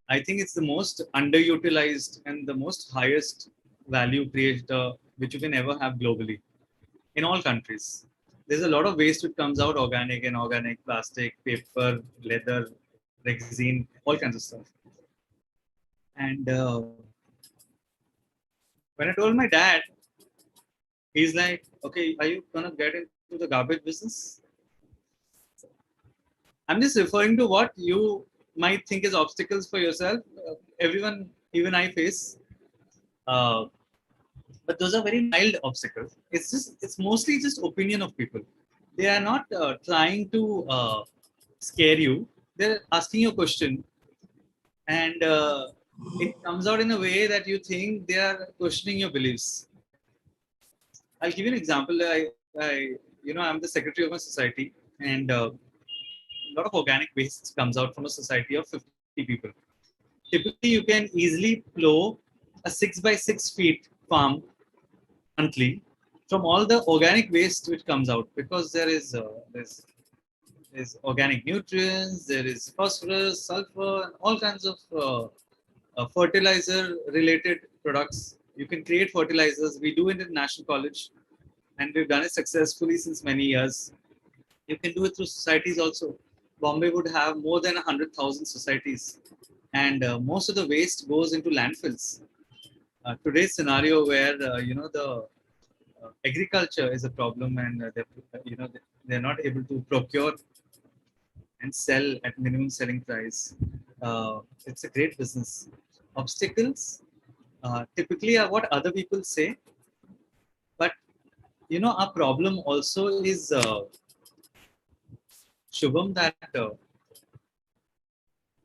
I think it's the most underutilized and the most highest value creator which you can ever have globally in all countries. There's a lot of waste which comes out, organic, inorganic, plastic, paper, leather, resin, all kinds of stuff. And when I told my dad, he's like, okay, are you gonna get into the garbage business? I'm just referring to what you might think is obstacles for yourself. Everyone, even I face. Uh, but those are very mild obstacles. It's mostly just opinion of people. They are not trying to scare you. They're asking you a question, and it comes out in a way that you think they are questioning your beliefs. I'll give you an example. I'm the secretary of a society, and a lot of organic waste comes out from a society of 50 people. Typically, you can easily plow a 6 by 6 feet farm monthly from all the organic waste which comes out, because there's organic nutrients, there is phosphorus, sulfur, and all kinds of fertilizer related products. You can create fertilizers. We do it in National College, and we've done it successfully since many years. You can do it through societies also. Bombay would have more than 100,000 societies, and most of the waste goes into landfills. Today's scenario where the agriculture is a problem, and they're not able to procure and sell at minimum selling price. It's a great business. Obstacles typically are what other people say, but our problem also is Shubham, that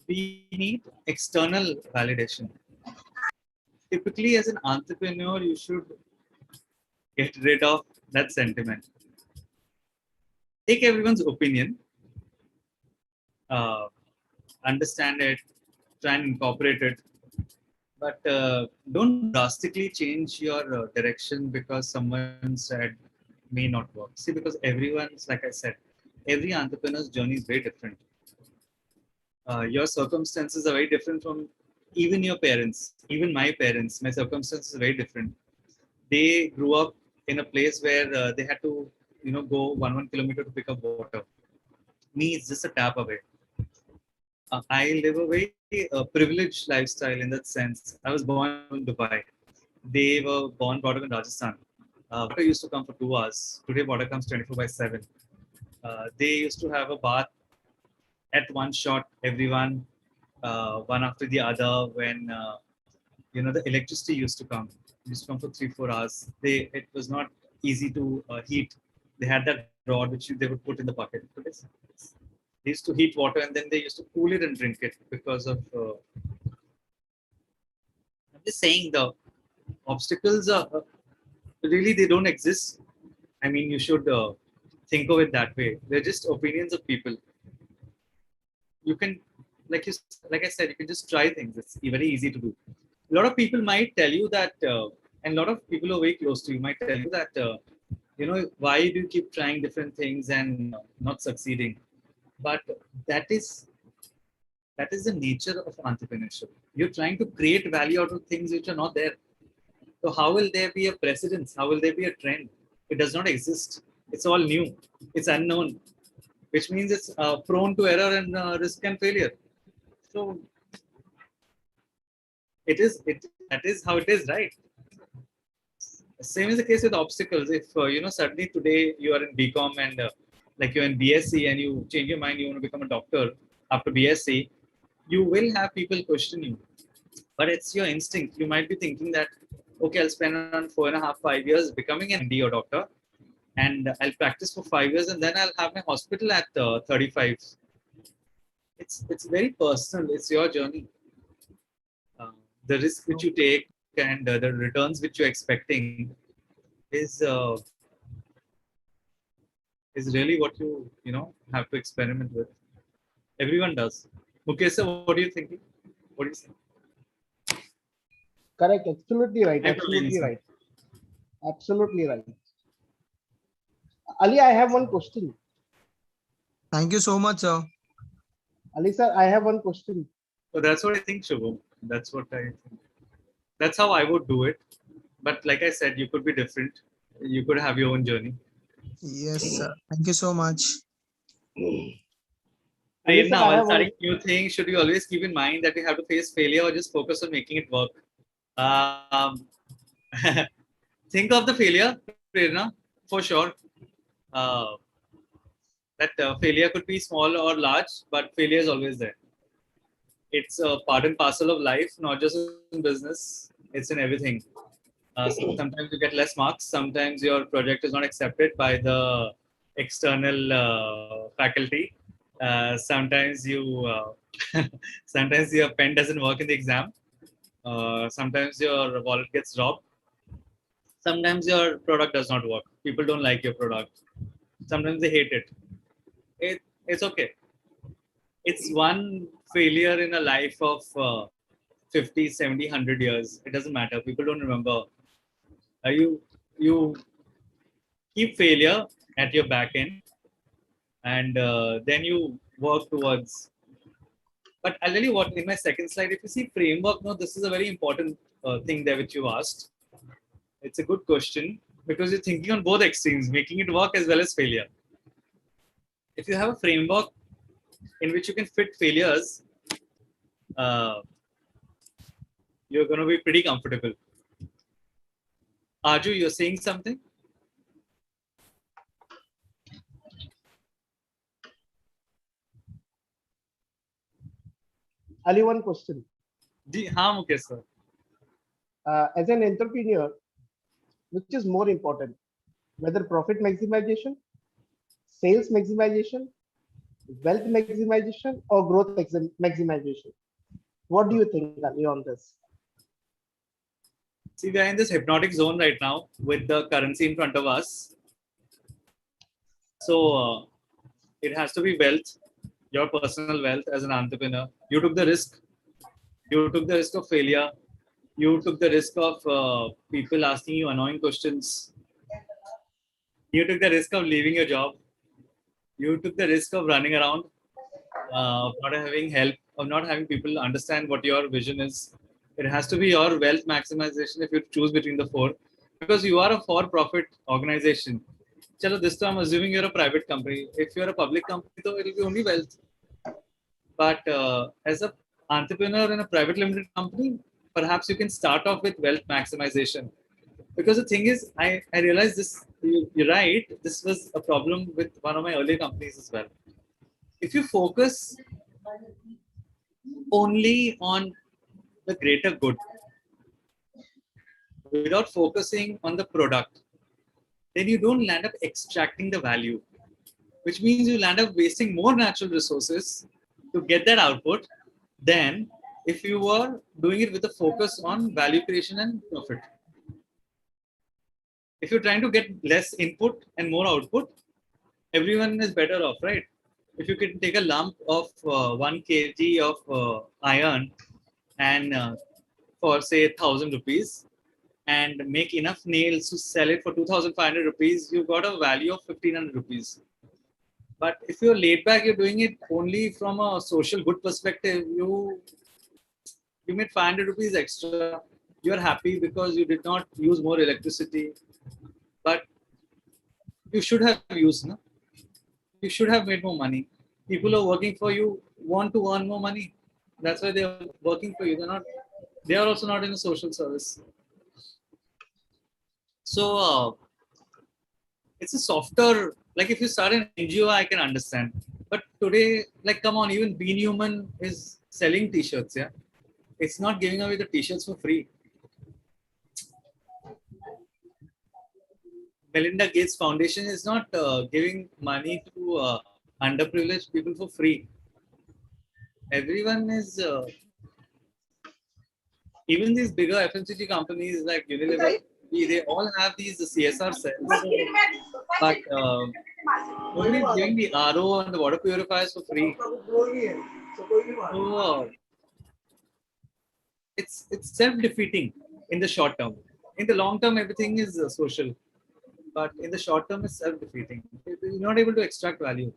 we need external validation. Typically, as an entrepreneur, you should get rid of that sentiment. Take everyone's opinion, understand it, try and incorporate it, but don't drastically change your direction because someone said may not work. See, because everyone's, like I said, every entrepreneur's journey is very different. Your circumstances are very different from even your parents, even my parents. My circumstances are very different. They grew up in a place where they had to, go 1 kilometer to pick up water. Me, it's just a tap away. I live a very privileged lifestyle in that sense. I was born in Dubai. They were born, brought up in Rajasthan. Water used to come for 2 hours. Today, water comes 24/7. They used to have a bath at one shot, everyone, one after the other. When the electricity used to come, it used to come for 3-4 hours. It was not easy to heat. They had that rod which they would put in the bucket. They used to heat water, and then they used to cool it and drink it because of. I'm just saying the obstacles are really, they don't exist. I mean, you should think of it that way. They're just opinions of people. You can, like I said, you can just try things. It's very easy to do. A lot of people might tell you that, and a lot of people who are very close to you might tell you that, why do you keep trying different things and not succeeding? But that is the nature of entrepreneurship. You're trying to create value out of things which are not there. So how will there be a precedence? How will there be a trend? It does not exist. It's all new. It's unknown, which means it's prone to error and risk and failure. So that is how it is, right? Same is the case with obstacles. If suddenly today you are in BCom and like you're in BSc and you change your mind, you want to become a doctor after BSc, you will have people question you. but it's your instinct. You might be thinking that, okay, I'll spend around 4.5, 5 years becoming an MD or doctor, and I'll practice for 5 years, and then I'll have my hospital at 35. It's very personal. It's your journey. The risk which you take and the returns which you're expecting is really what you know have to experiment with. Everyone does. Mukesh, sir, what are you thinking? What do you say? Correct. Absolutely right. Hi, Praveen, Absolutely sir. right. Absolutely right. Ali, I have one question. Thank you so much, sir. Ali sir, I have one question. So that's what I think, Shubham. That's what I think. That's how I would do it. But like I said, you could be different. You could have your own journey. Yes, sir. Thank you so much. Ali, sir, Now, I while have one. starting new things, should you always keep in mind that you have to face failure or just focus on making it work? Um, think of the failure, Prerna, for sure. That failure could be small or large, but failure is always there. It's a part and parcel of life, not just in business, it's in everything. Sometimes you get less marks, sometimes your project is not accepted by the external faculty. Sometimes sometimes your pen doesn't work in the exam. Sometimes your wallet gets robbed. Sometimes your product does not work. People don't like your product. Sometimes they hate it. It's okay. It's one failure in a life of 50, 70, 100 years. It doesn't matter. People don't remember. You keep failure at your back end, and then you work towards. But I'll tell you what, in my second slide, if you see framework, no, this is a very important thing there which you asked. It's a good question because you're thinking on both extremes, making it work as well as failure. If you have a framework in which you can fit failures, you're going to be pretty comfortable. Arju, you're saying something? Ali, one question. Haan, Mukesh sir. As an entrepreneur, which is more important, whether profit maximization, sales maximization, wealth maximization, or growth maximization? What do you think, Ali, on this? See, we are in this hypnotic zone right now with the currency in front of us. So it has to be wealth, your personal wealth as an entrepreneur. You took the risk. You took the risk of failure. You took the risk of people asking you annoying questions. You took the risk of leaving your job. You took the risk of running around, of not having help, of not having people understand what your vision is. It has to be your wealth maximization if you choose between the four, because you are a for-profit organization. Chalo, this time I'm assuming you're a private company. If you're a public company, though, it'll be only wealth. But as an entrepreneur in a private limited company, perhaps you can start off with wealth maximization. Because the thing is, I realized this, you're right, this was a problem with one of my earlier companies as well. If you focus only on the greater good without focusing on the product, then you don't land up extracting the value, which means you land up wasting more natural resources to get that output than if you were doing it with a focus on value creation and profit. If you're trying to get less input and more output, everyone is better off, right? If you can take a lump of 1 kg of iron and for say 1,000 rupees and make enough nails to sell it for 2,500 rupees, you got a value of 1,500 rupees. But if you're laid back, you're doing it only from a social good perspective, you made 500 rupees extra. You're happy because you did not use more electricity. But you should have used, no? You should have made more money. People who are working for you want to earn more money. That's why they're working for you. They are also not in a social service. So it's a softer, like if you start an NGO, I can understand. But today, like, come on, even Bean Human is selling t-shirts, yeah. It's not giving away the t-shirts for free. Melinda Gates Foundation is not giving money to underprivileged people for free. Everyone is, even these bigger FMCG companies like Unilever, they all have these CSR cells, but nobody is giving the RO and the water purifiers for free. So it's self-defeating in the short term. In the long term, everything is social, but in the short term, it's self-defeating. You're not able to extract value.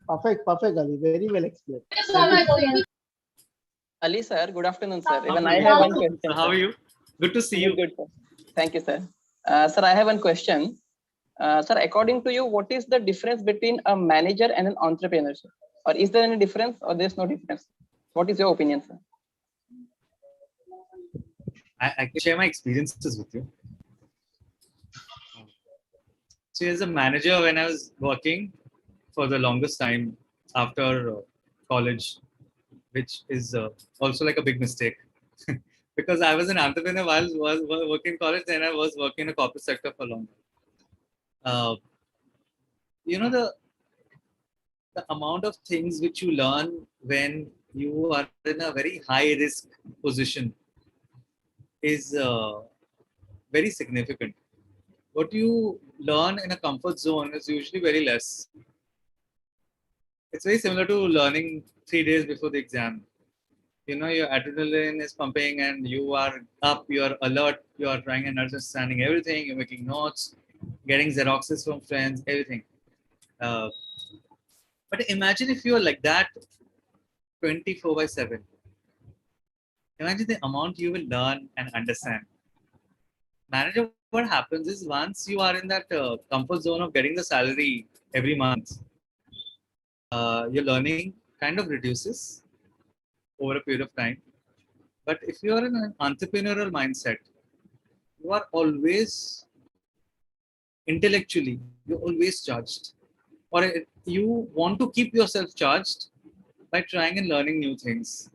Perfect, Ali. Very well explained. Ali sir, good afternoon, sir. Even I have one question. How are you? Good to see you. Good, sir. Thank you, sir. Sir, I have one question. Sir, according to you, what is the difference between a manager and an entrepreneur? Or is there any difference or there's no difference? What is your opinion, sir? I can share my experiences with you. So as a manager, when I was working for the longest time after college, which is also like a big mistake because I was an entrepreneur while I was working in college and I was working in a corporate sector for long. You know, the amount of things which you learn when you are in a very high risk position is very significant. What you learn in a comfort zone is usually very less. It's very similar to learning 3 days before the exam. You know, your adrenaline is pumping and you are up, you are alert, you are trying and understanding everything, you're making notes, getting Xeroxes from friends, everything. But imagine if you are like that 24/7. Imagine the amount you will learn and understand. Manager, what happens is once you are in that comfort zone of getting the salary every month, your learning kind of reduces over a period of time. But if you are in an entrepreneurial mindset, you are always intellectually, you're always charged. Or you want to keep yourself charged by trying and learning new things.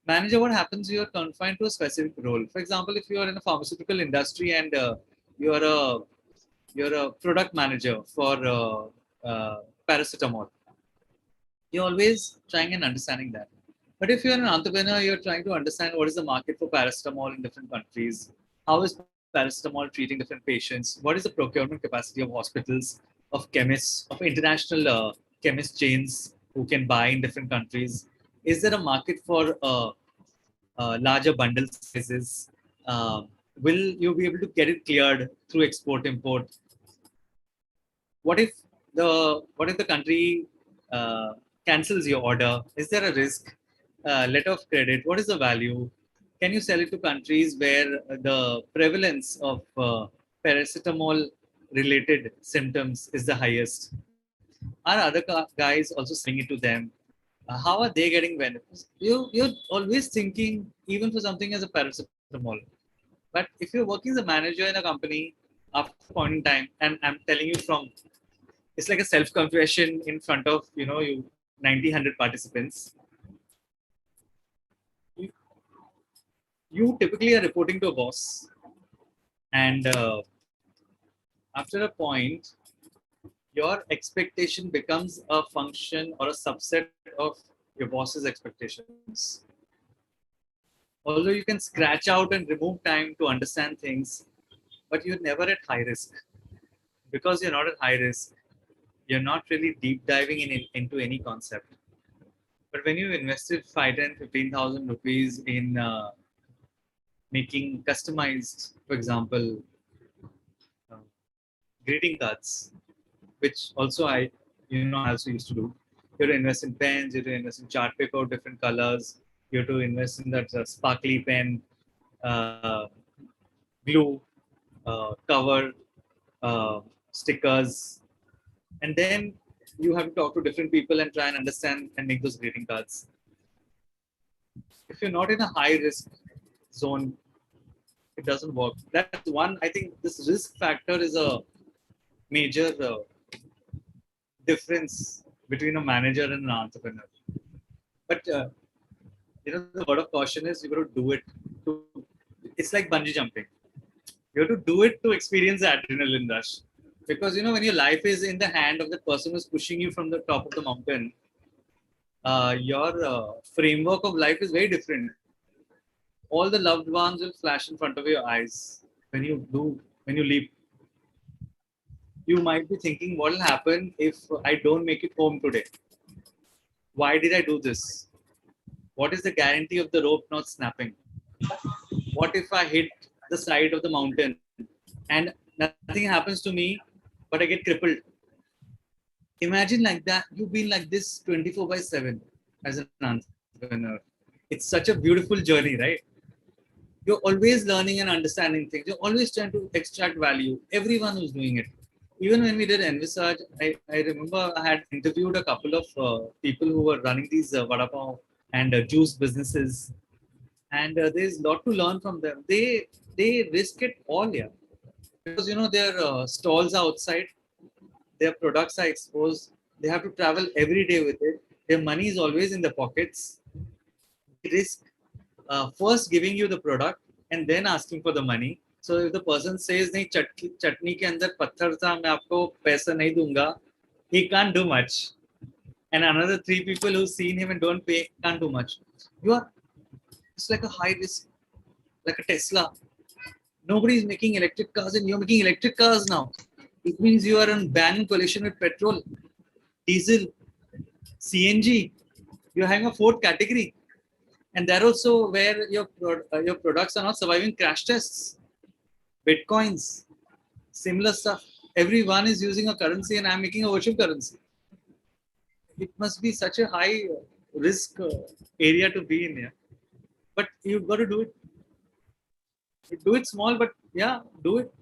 Manager, what happens? You are confined to a specific role. For example, if you are in a pharmaceutical industry and you're a product manager for paracetamol, you're always trying and understanding that. But if you're an entrepreneur, you're trying to understand what is the market for paracetamol in different countries. How is paracetamol treating different patients? What is the procurement capacity of hospitals, of chemists, of international chemist chains who can buy in different countries? Is there a market for larger bundle sizes? Will you be able to get it cleared through export import? What if the country cancels your order? Is there a risk? Letter of credit, what is the value? Can you sell it to countries where the prevalence of paracetamol related symptoms is the highest? Are other guys also selling it to them? How are they getting benefits? You're always thinking, even for something as a paracetamol. But if you're working as a manager in a company, after a point in time, and I'm telling you it's like a self-confession in front of, you 90, 100 participants. You typically are reporting to a boss, and after a point, your expectation becomes a function or a subset of your boss's expectations. Although you can scratch out and remove time to understand things, but you're never at high risk. Because you're not at high risk, you're not really deep diving into any concept. But when you invested 5,000, 15,000 rupees in making customized, for example, greeting cards, which also I also used to do. You have to invest in pens, you have to invest in chart paper of different colors, you have to invest in that sparkly pen, glue, cover, stickers, and then you have to talk to different people and try and understand and make those greeting cards. If you're not in a high risk zone, it doesn't work. That's one. I think this risk factor is a major difference between a manager and an entrepreneur. But the word of caution is you got to do it. It's like bungee jumping. You have to do it to experience the adrenaline rush. Because when your life is in the hand of the person who's pushing you from the top of the mountain, your framework of life is very different. All the loved ones will flash in front of your eyes when you leap. You might be thinking, what will happen if I don't make it home today? Why did I do this? What is the guarantee of the rope not snapping? What if I hit the side of the mountain and nothing happens to me, but I get crippled? Imagine like that. You've been like this 24/7 as an entrepreneur. It's such a beautiful journey, right? You're always learning and understanding things. You're always trying to extract value. Everyone who's doing it. Even when we did Envisage, I remember I had interviewed a couple of people who were running these vada pav and juice businesses, and there's a lot to learn from them. They risk it all, yeah, because their stalls are outside, their products are exposed. They have to travel every day with it. Their money is always in the pockets. They risk first giving you the product and then asking for the money. So if the person says, "नहीं चटनी के अंदर पत्थर था, मैं आपको पैसा नहीं दूंगा," he can't do much. And another 3 people who've seen him and don't pay can't do much. It's like a high risk, like a Tesla. Nobody is making electric cars and you're making electric cars now. It means you are in ban collision with petrol, diesel, CNG. You're having a fourth category. And that also where your products are not surviving crash tests. Bitcoins, similar stuff. Everyone is using a currency and I'm making a virtual currency. It must be such a high risk area to be in here. But you've got to do it. Do it small, but yeah, do it.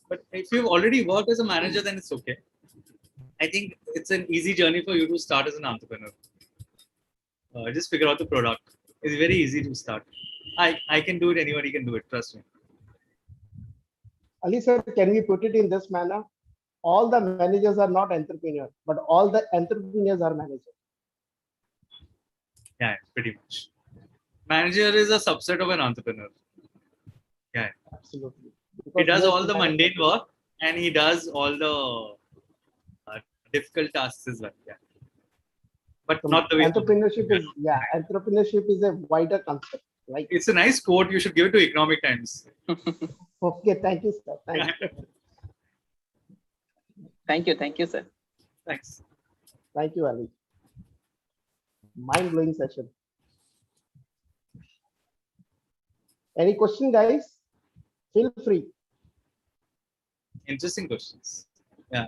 But if you've already worked as a manager, then it's okay. I think it's an easy journey for you to start as an entrepreneur. Just figure out the product. It's very easy to start. I can do it. Anybody can do it. Trust me. Ali sir, can we put it in this manner? All the managers are not entrepreneurs, but all the entrepreneurs are managers. Yeah, pretty much. Manager is a subset of an entrepreneur. Yeah, absolutely. He does all the mundane work and he does all the difficult tasks as well. Yeah, but not the way. Entrepreneurship is entrepreneurship is a wider concept. Right? It's a nice quote. You should give it to Economic Times. Okay, thank you, sir. Thank you. Thank you, sir. Thanks. Thank you, Ali. Mind-blowing session. Any question, guys? Feel free. Interesting questions. Yeah.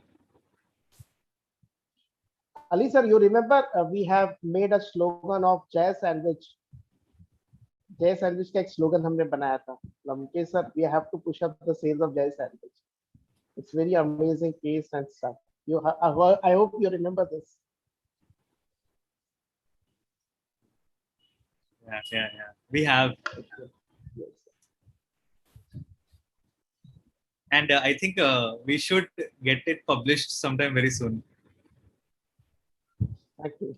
Ali sir, you remember we have made a slogan of Jai Sandwich. Jai Sandwich का एक slogan हमने बनाया था. Okay, sir, we have to push up the sales of Jai Sandwich. It's very amazing taste and stuff. I hope you remember this. Yeah. We have. Yes. And I think we should get it published sometime very soon. Thank you.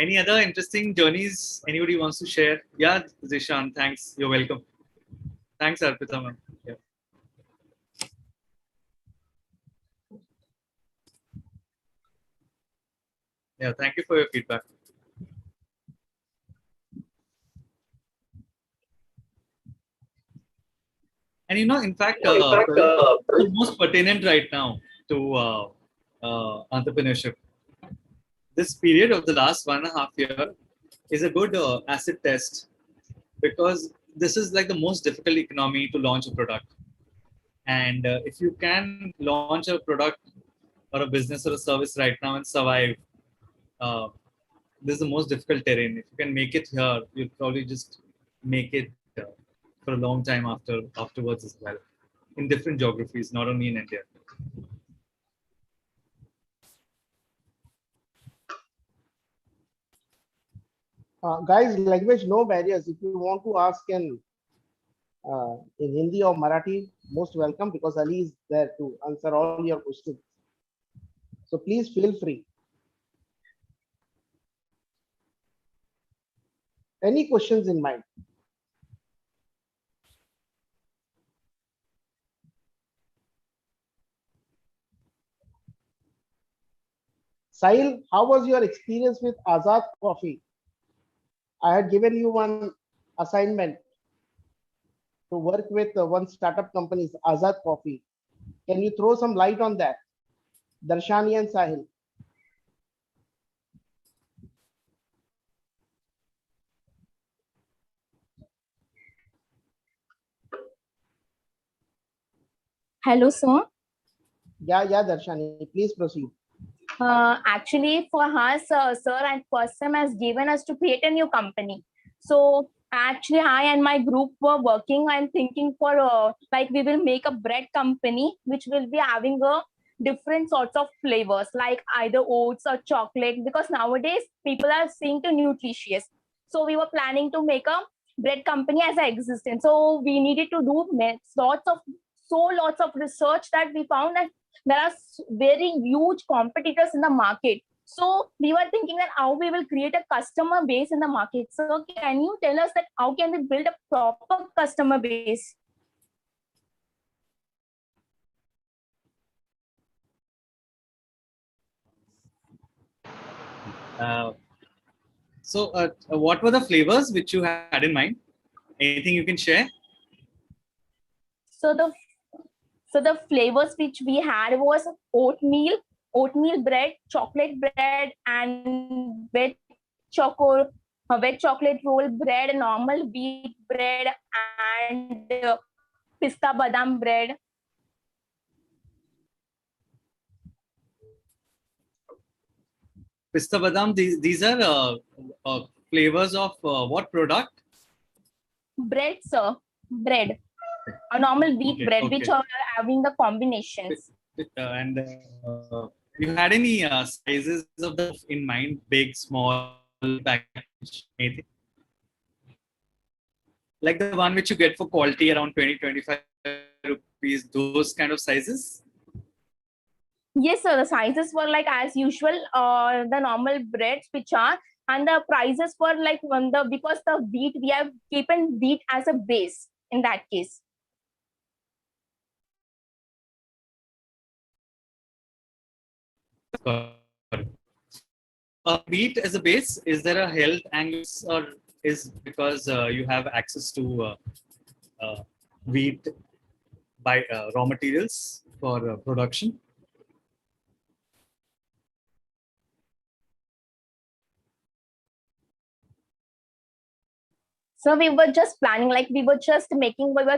Any other interesting journeys anybody wants to share? Yeah, Zishan, thanks. You're welcome. Thanks, Arpita, ma'am. Yeah. Yeah, thank you for your feedback. And in fact, the most pertinent right now to entrepreneurship. This period of the last 1.5 years is a good acid test because this is like the most difficult economy to launch a product. And if you can launch a product or a business or a service right now and survive, this is the most difficult terrain. If you can make it here, you'll probably just make it for a long time afterwards as well, in different geographies, not only in India. Guys, language no barriers. If you want to ask in in Hindi or Marathi, most welcome, because Ali is there to answer all your questions. So please feel free. Any questions in mind? Sahil, how was your experience with Azad Coffee? I had given you one assignment to work with one startup company, Azad Coffee. Can you throw some light on that? Darshani and Sahil. Hello, sir. Yeah, Darshani, please proceed. Actually, for us, sir and Qasim has given us to create a new company. So actually, I and my group were working and thinking for like we will make a bread company which will be having a different sorts of flavors like either oats or chocolate, because nowadays people are seeing to nutritious. So we were planning to make a bread company as a existence. So we needed to do lots of research that we found that there are very huge competitors in the market. So we were thinking that how we will create a customer base in the market. So can you tell us that how can we build a proper customer base? What were the flavors which you had in mind? Anything you can share? So the flavors which we had was oatmeal bread, chocolate bread, and wet chocolate roll bread, normal wheat bread, and pista badam bread. Pista badam. These are flavors of what product? Bread, sir. Bread. A normal wheat bread, which are having the combinations. And you had any sizes of the in mind? Big, small, package, anything? Like the one which you get for quality around 20-25 rupees, those kind of sizes? Yes, sir. The sizes were like as usual, the normal breads which are, and the prices were like because the wheat, we have keeping wheat as a base in that case. Wheat as a base, is there a health angle, or is because you have access to wheat by raw materials for production? So we were just planning, like we were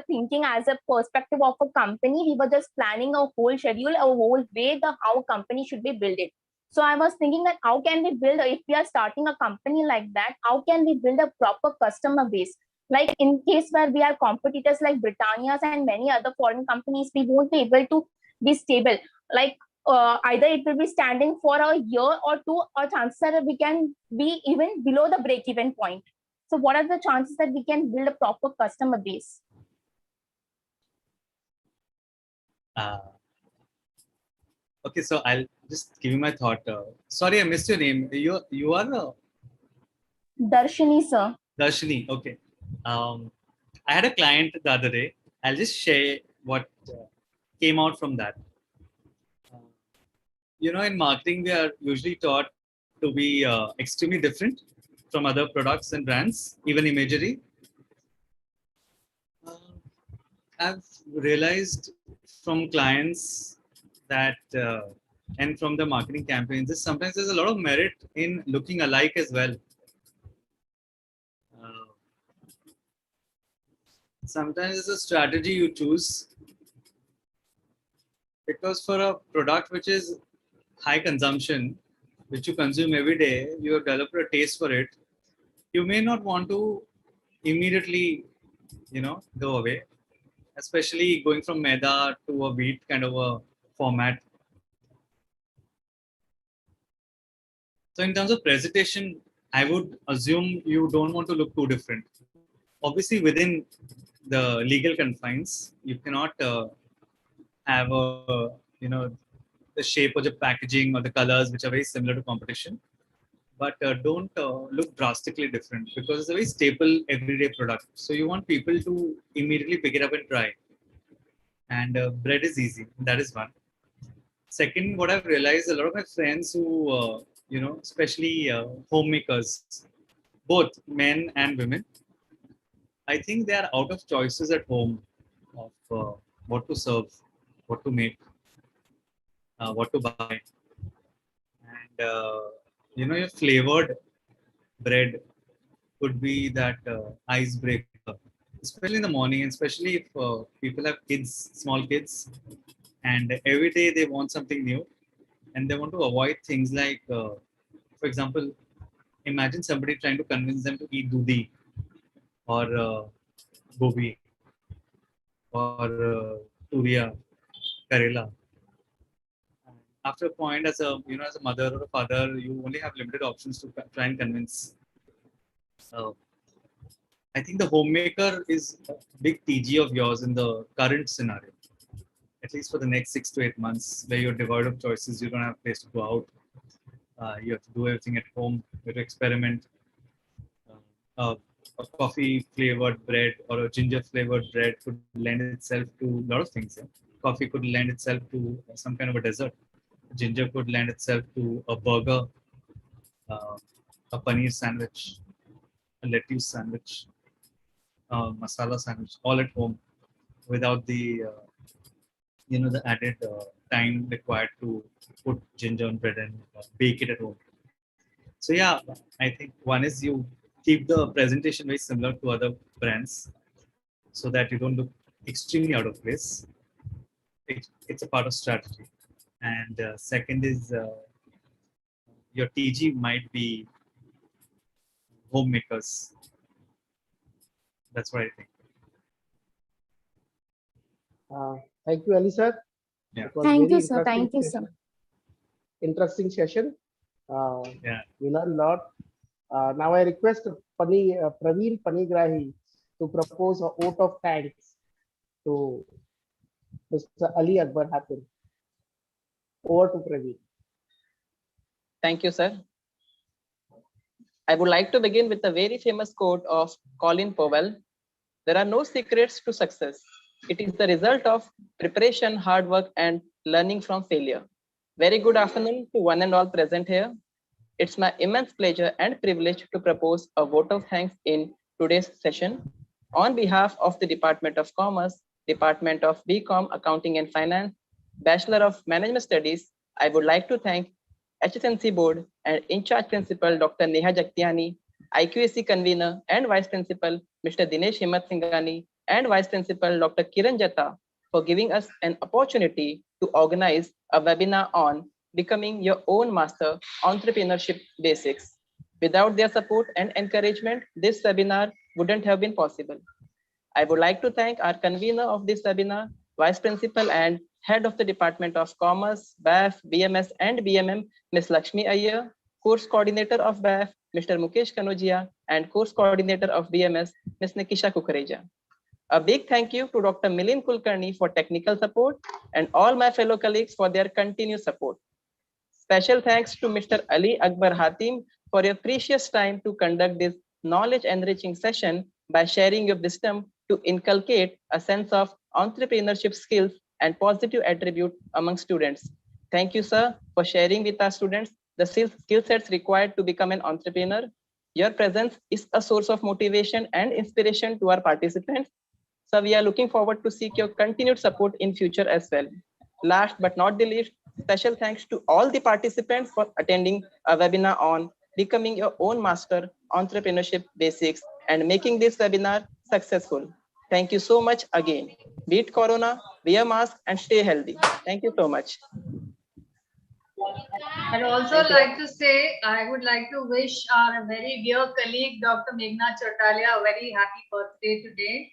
thinking as a perspective of a company. We were just planning a whole schedule, a whole way how a company should be built. So I was thinking that how can we build, if we are starting a company like that, how can we build a proper customer base? Like in case where we are competitors like Britannia's and many other foreign companies, we won't be able to be stable. Like either it will be standing for a year or two, or chances are we can be even below the break-even point. So what are the chances that we can build a proper customer base? Okay, so I'll just give you my thought. Sorry, I missed your name. You are Darshini, sir. Darshini. Okay. I had a client the other day. I'll just share what came out from that. In marketing, we are usually taught to be extremely different from other products and brands, even imagery. I've realized from clients that, and from the marketing campaigns, sometimes there's a lot of merit in looking alike as well. Sometimes it's a strategy you choose, because for a product which is high consumption, which you consume every day, you have developed a taste for it. You may not want to immediately, go away, especially going from maida to a wheat kind of a format. So in terms of presentation, I would assume you don't want to look too different. Obviously, within the legal confines. You cannot have a, the shape of the packaging or the colors which are very similar to competition, but don't look drastically different, because it's a very staple everyday product. So you want people to immediately pick it up and try. And bread is easy. That is one. Second, what I've realized, a lot of my friends who, especially homemakers, both men and women, I think they are out of choices at home of what to serve, what to make, what to buy. And, your flavored bread could be that icebreaker, especially in the morning, and especially if people have kids, small kids, and every day they want something new, and they want to avoid things like, for example, imagine somebody trying to convince them to eat dudi or gobi or turia, karela. After a point, as a as a mother or a father, you only have limited options to try and convince. I think the homemaker is a big TG of yours in the current scenario, at least for the next 6 to 8 months, where you're devoid of choices. You don't have a place to go out. You have to do everything at home. You have to experiment. A coffee flavored bread or a ginger flavored bread could lend itself to a lot of things. Yeah? Coffee could lend itself to some kind of a dessert. Ginger could lend itself to a burger, uh, a paneer sandwich, a lettuce sandwich, masala sandwich, all at home, without the the added time required to put ginger on bread and bake it at home. So yeah, I think one is you keep the presentation very similar to other brands, so that you don't look extremely out of place. It's a part of strategy. And second is your TG might be homemakers. That's what I think. Thank you, Ali sir. Yeah. It was Thank very you, sir. Thank you, sir. interesting session. Yeah. We learned a lot. Now I request Praveen Panigrahi to propose a vote of thanks to Mr. Ali Akbar Hatim. Over to Praveen. Thank you, sir. I would like to begin with a very famous quote of Colin Powell. There are no secrets to success. It is the result of preparation, hard work, and learning from failure. Very good afternoon to one and all present here. It's my immense pleasure and privilege to propose a vote of thanks in today's session. On behalf of the Department of Commerce, Department of BCom Accounting and Finance, Bachelor of Management Studies, I would like to thank HSNC Board and in-charge Principal Dr. Neha Jaktiani, IQAC Convener and Vice Principal Mr. Dinesh Himmat Singhani, and Vice Principal Dr. Kiran Jatta for giving us an opportunity to organize a webinar on becoming your own master, entrepreneurship basics. Without their support and encouragement, this webinar wouldn't have been possible. I would like to thank our convener of this webinar, Vice Principal and Head of the Department of Commerce, BAF, BMS and BMM, Ms. Lakshmi Iyer, Course Coordinator of BAF, Mr. Mukesh Kanojia, and Course Coordinator of BMS, Ms. Nikisha Kukreja. A big thank you to Dr. Milind Kulkarni for technical support and all my fellow colleagues for their continued support. Special thanks to Mr. Ali Akbar Hatim for your precious time to conduct this knowledge enriching session by sharing your wisdom to inculcate a sense of entrepreneurship skills and positive attribute among students. Thank you, sir, for sharing with our students the skill sets required to become an entrepreneur. Your presence is a source of motivation and inspiration to our participants. So we are looking forward to seek your continued support in future as well. Last but not the least, special thanks to all the participants for attending a webinar on becoming your own master, entrepreneurship basics, and making this webinar successful. Thank you so much again. Beat Corona, wear mask, and stay healthy. Thank you so much. I'd also like to say, I would like to wish our very dear colleague, Dr. Meghna Chotalia, a very happy birthday today.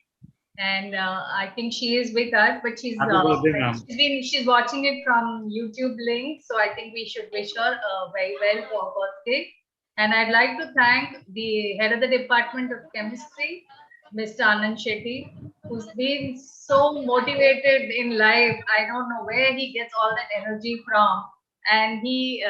And I think she is with us, but she's watching it from YouTube link. So I think we should wish her very well for her birthday. And I'd like to thank the head of the Department of Chemistry, Mr. Anand Shetty, who's been so motivated in life. I don't know where he gets all that energy from, and he,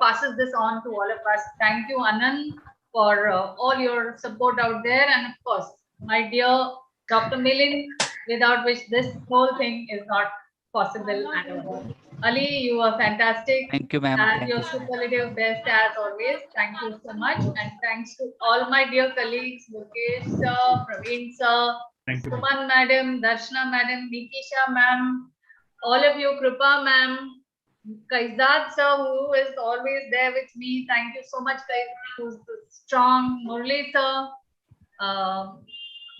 passes this on to all of us. Thank you, Anand, for all your support out there, and of course, my dear Dr. Milind, without which this whole thing is not possible at all. Ali, you are fantastic. Thank you, ma'am. And Thank your you so much. superlative best as always. Thank you so much. And thanks to all my dear colleagues, Mukesh sir, Praveen sir, Thank you. Suman madam, Darshana madam, Nikisha ma'am, all of you, Kripa ma'am, Kaizad sir, who is always there with me. Thank you so much, guys, who's strong, Murli sir,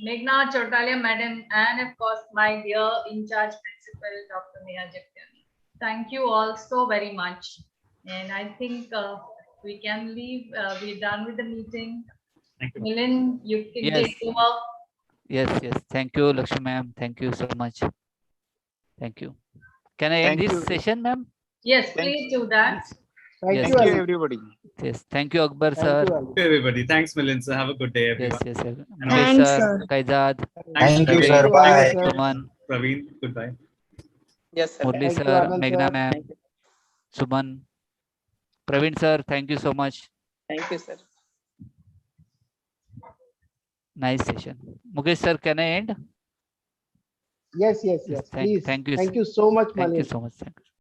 Meghna Chotalia madam, and of course, my dear in-charge principal, Dr. Neha Jagtiani. Thank you all so very much. And I think we can leave. We're done with the meeting. Thank you. Milind, you can Yes. take over. Yes. Thank you, Lakshmi ma'am. Thank you so much. Thank you. Can I end Thank this you. session, ma'am? Yes, please do that. Thank Yes. you, Thank you, Ali. everybody. Yes. Thank you, Akbar Thank sir. you, Ali. Thank you, everybody. Thanks, Milind. So have a good day, everyone. Yes. And Mukesh Thanks, sir, sir. Kaizad, Thank you, Praveen, sir. Thank you, Bye. Anand sir. Suman, Praveen, goodbye. Yes, sir. Murli Thank you, sir, Anand Meghna sir. ma'am, Thank you. Suman, Praveen sir, thank you so much. Thank you, sir. Nice session. Mukesh sir, can I end? Yes. Yes, Please. thank you. Thank you so much, Thank you Malin. so much. Thank you.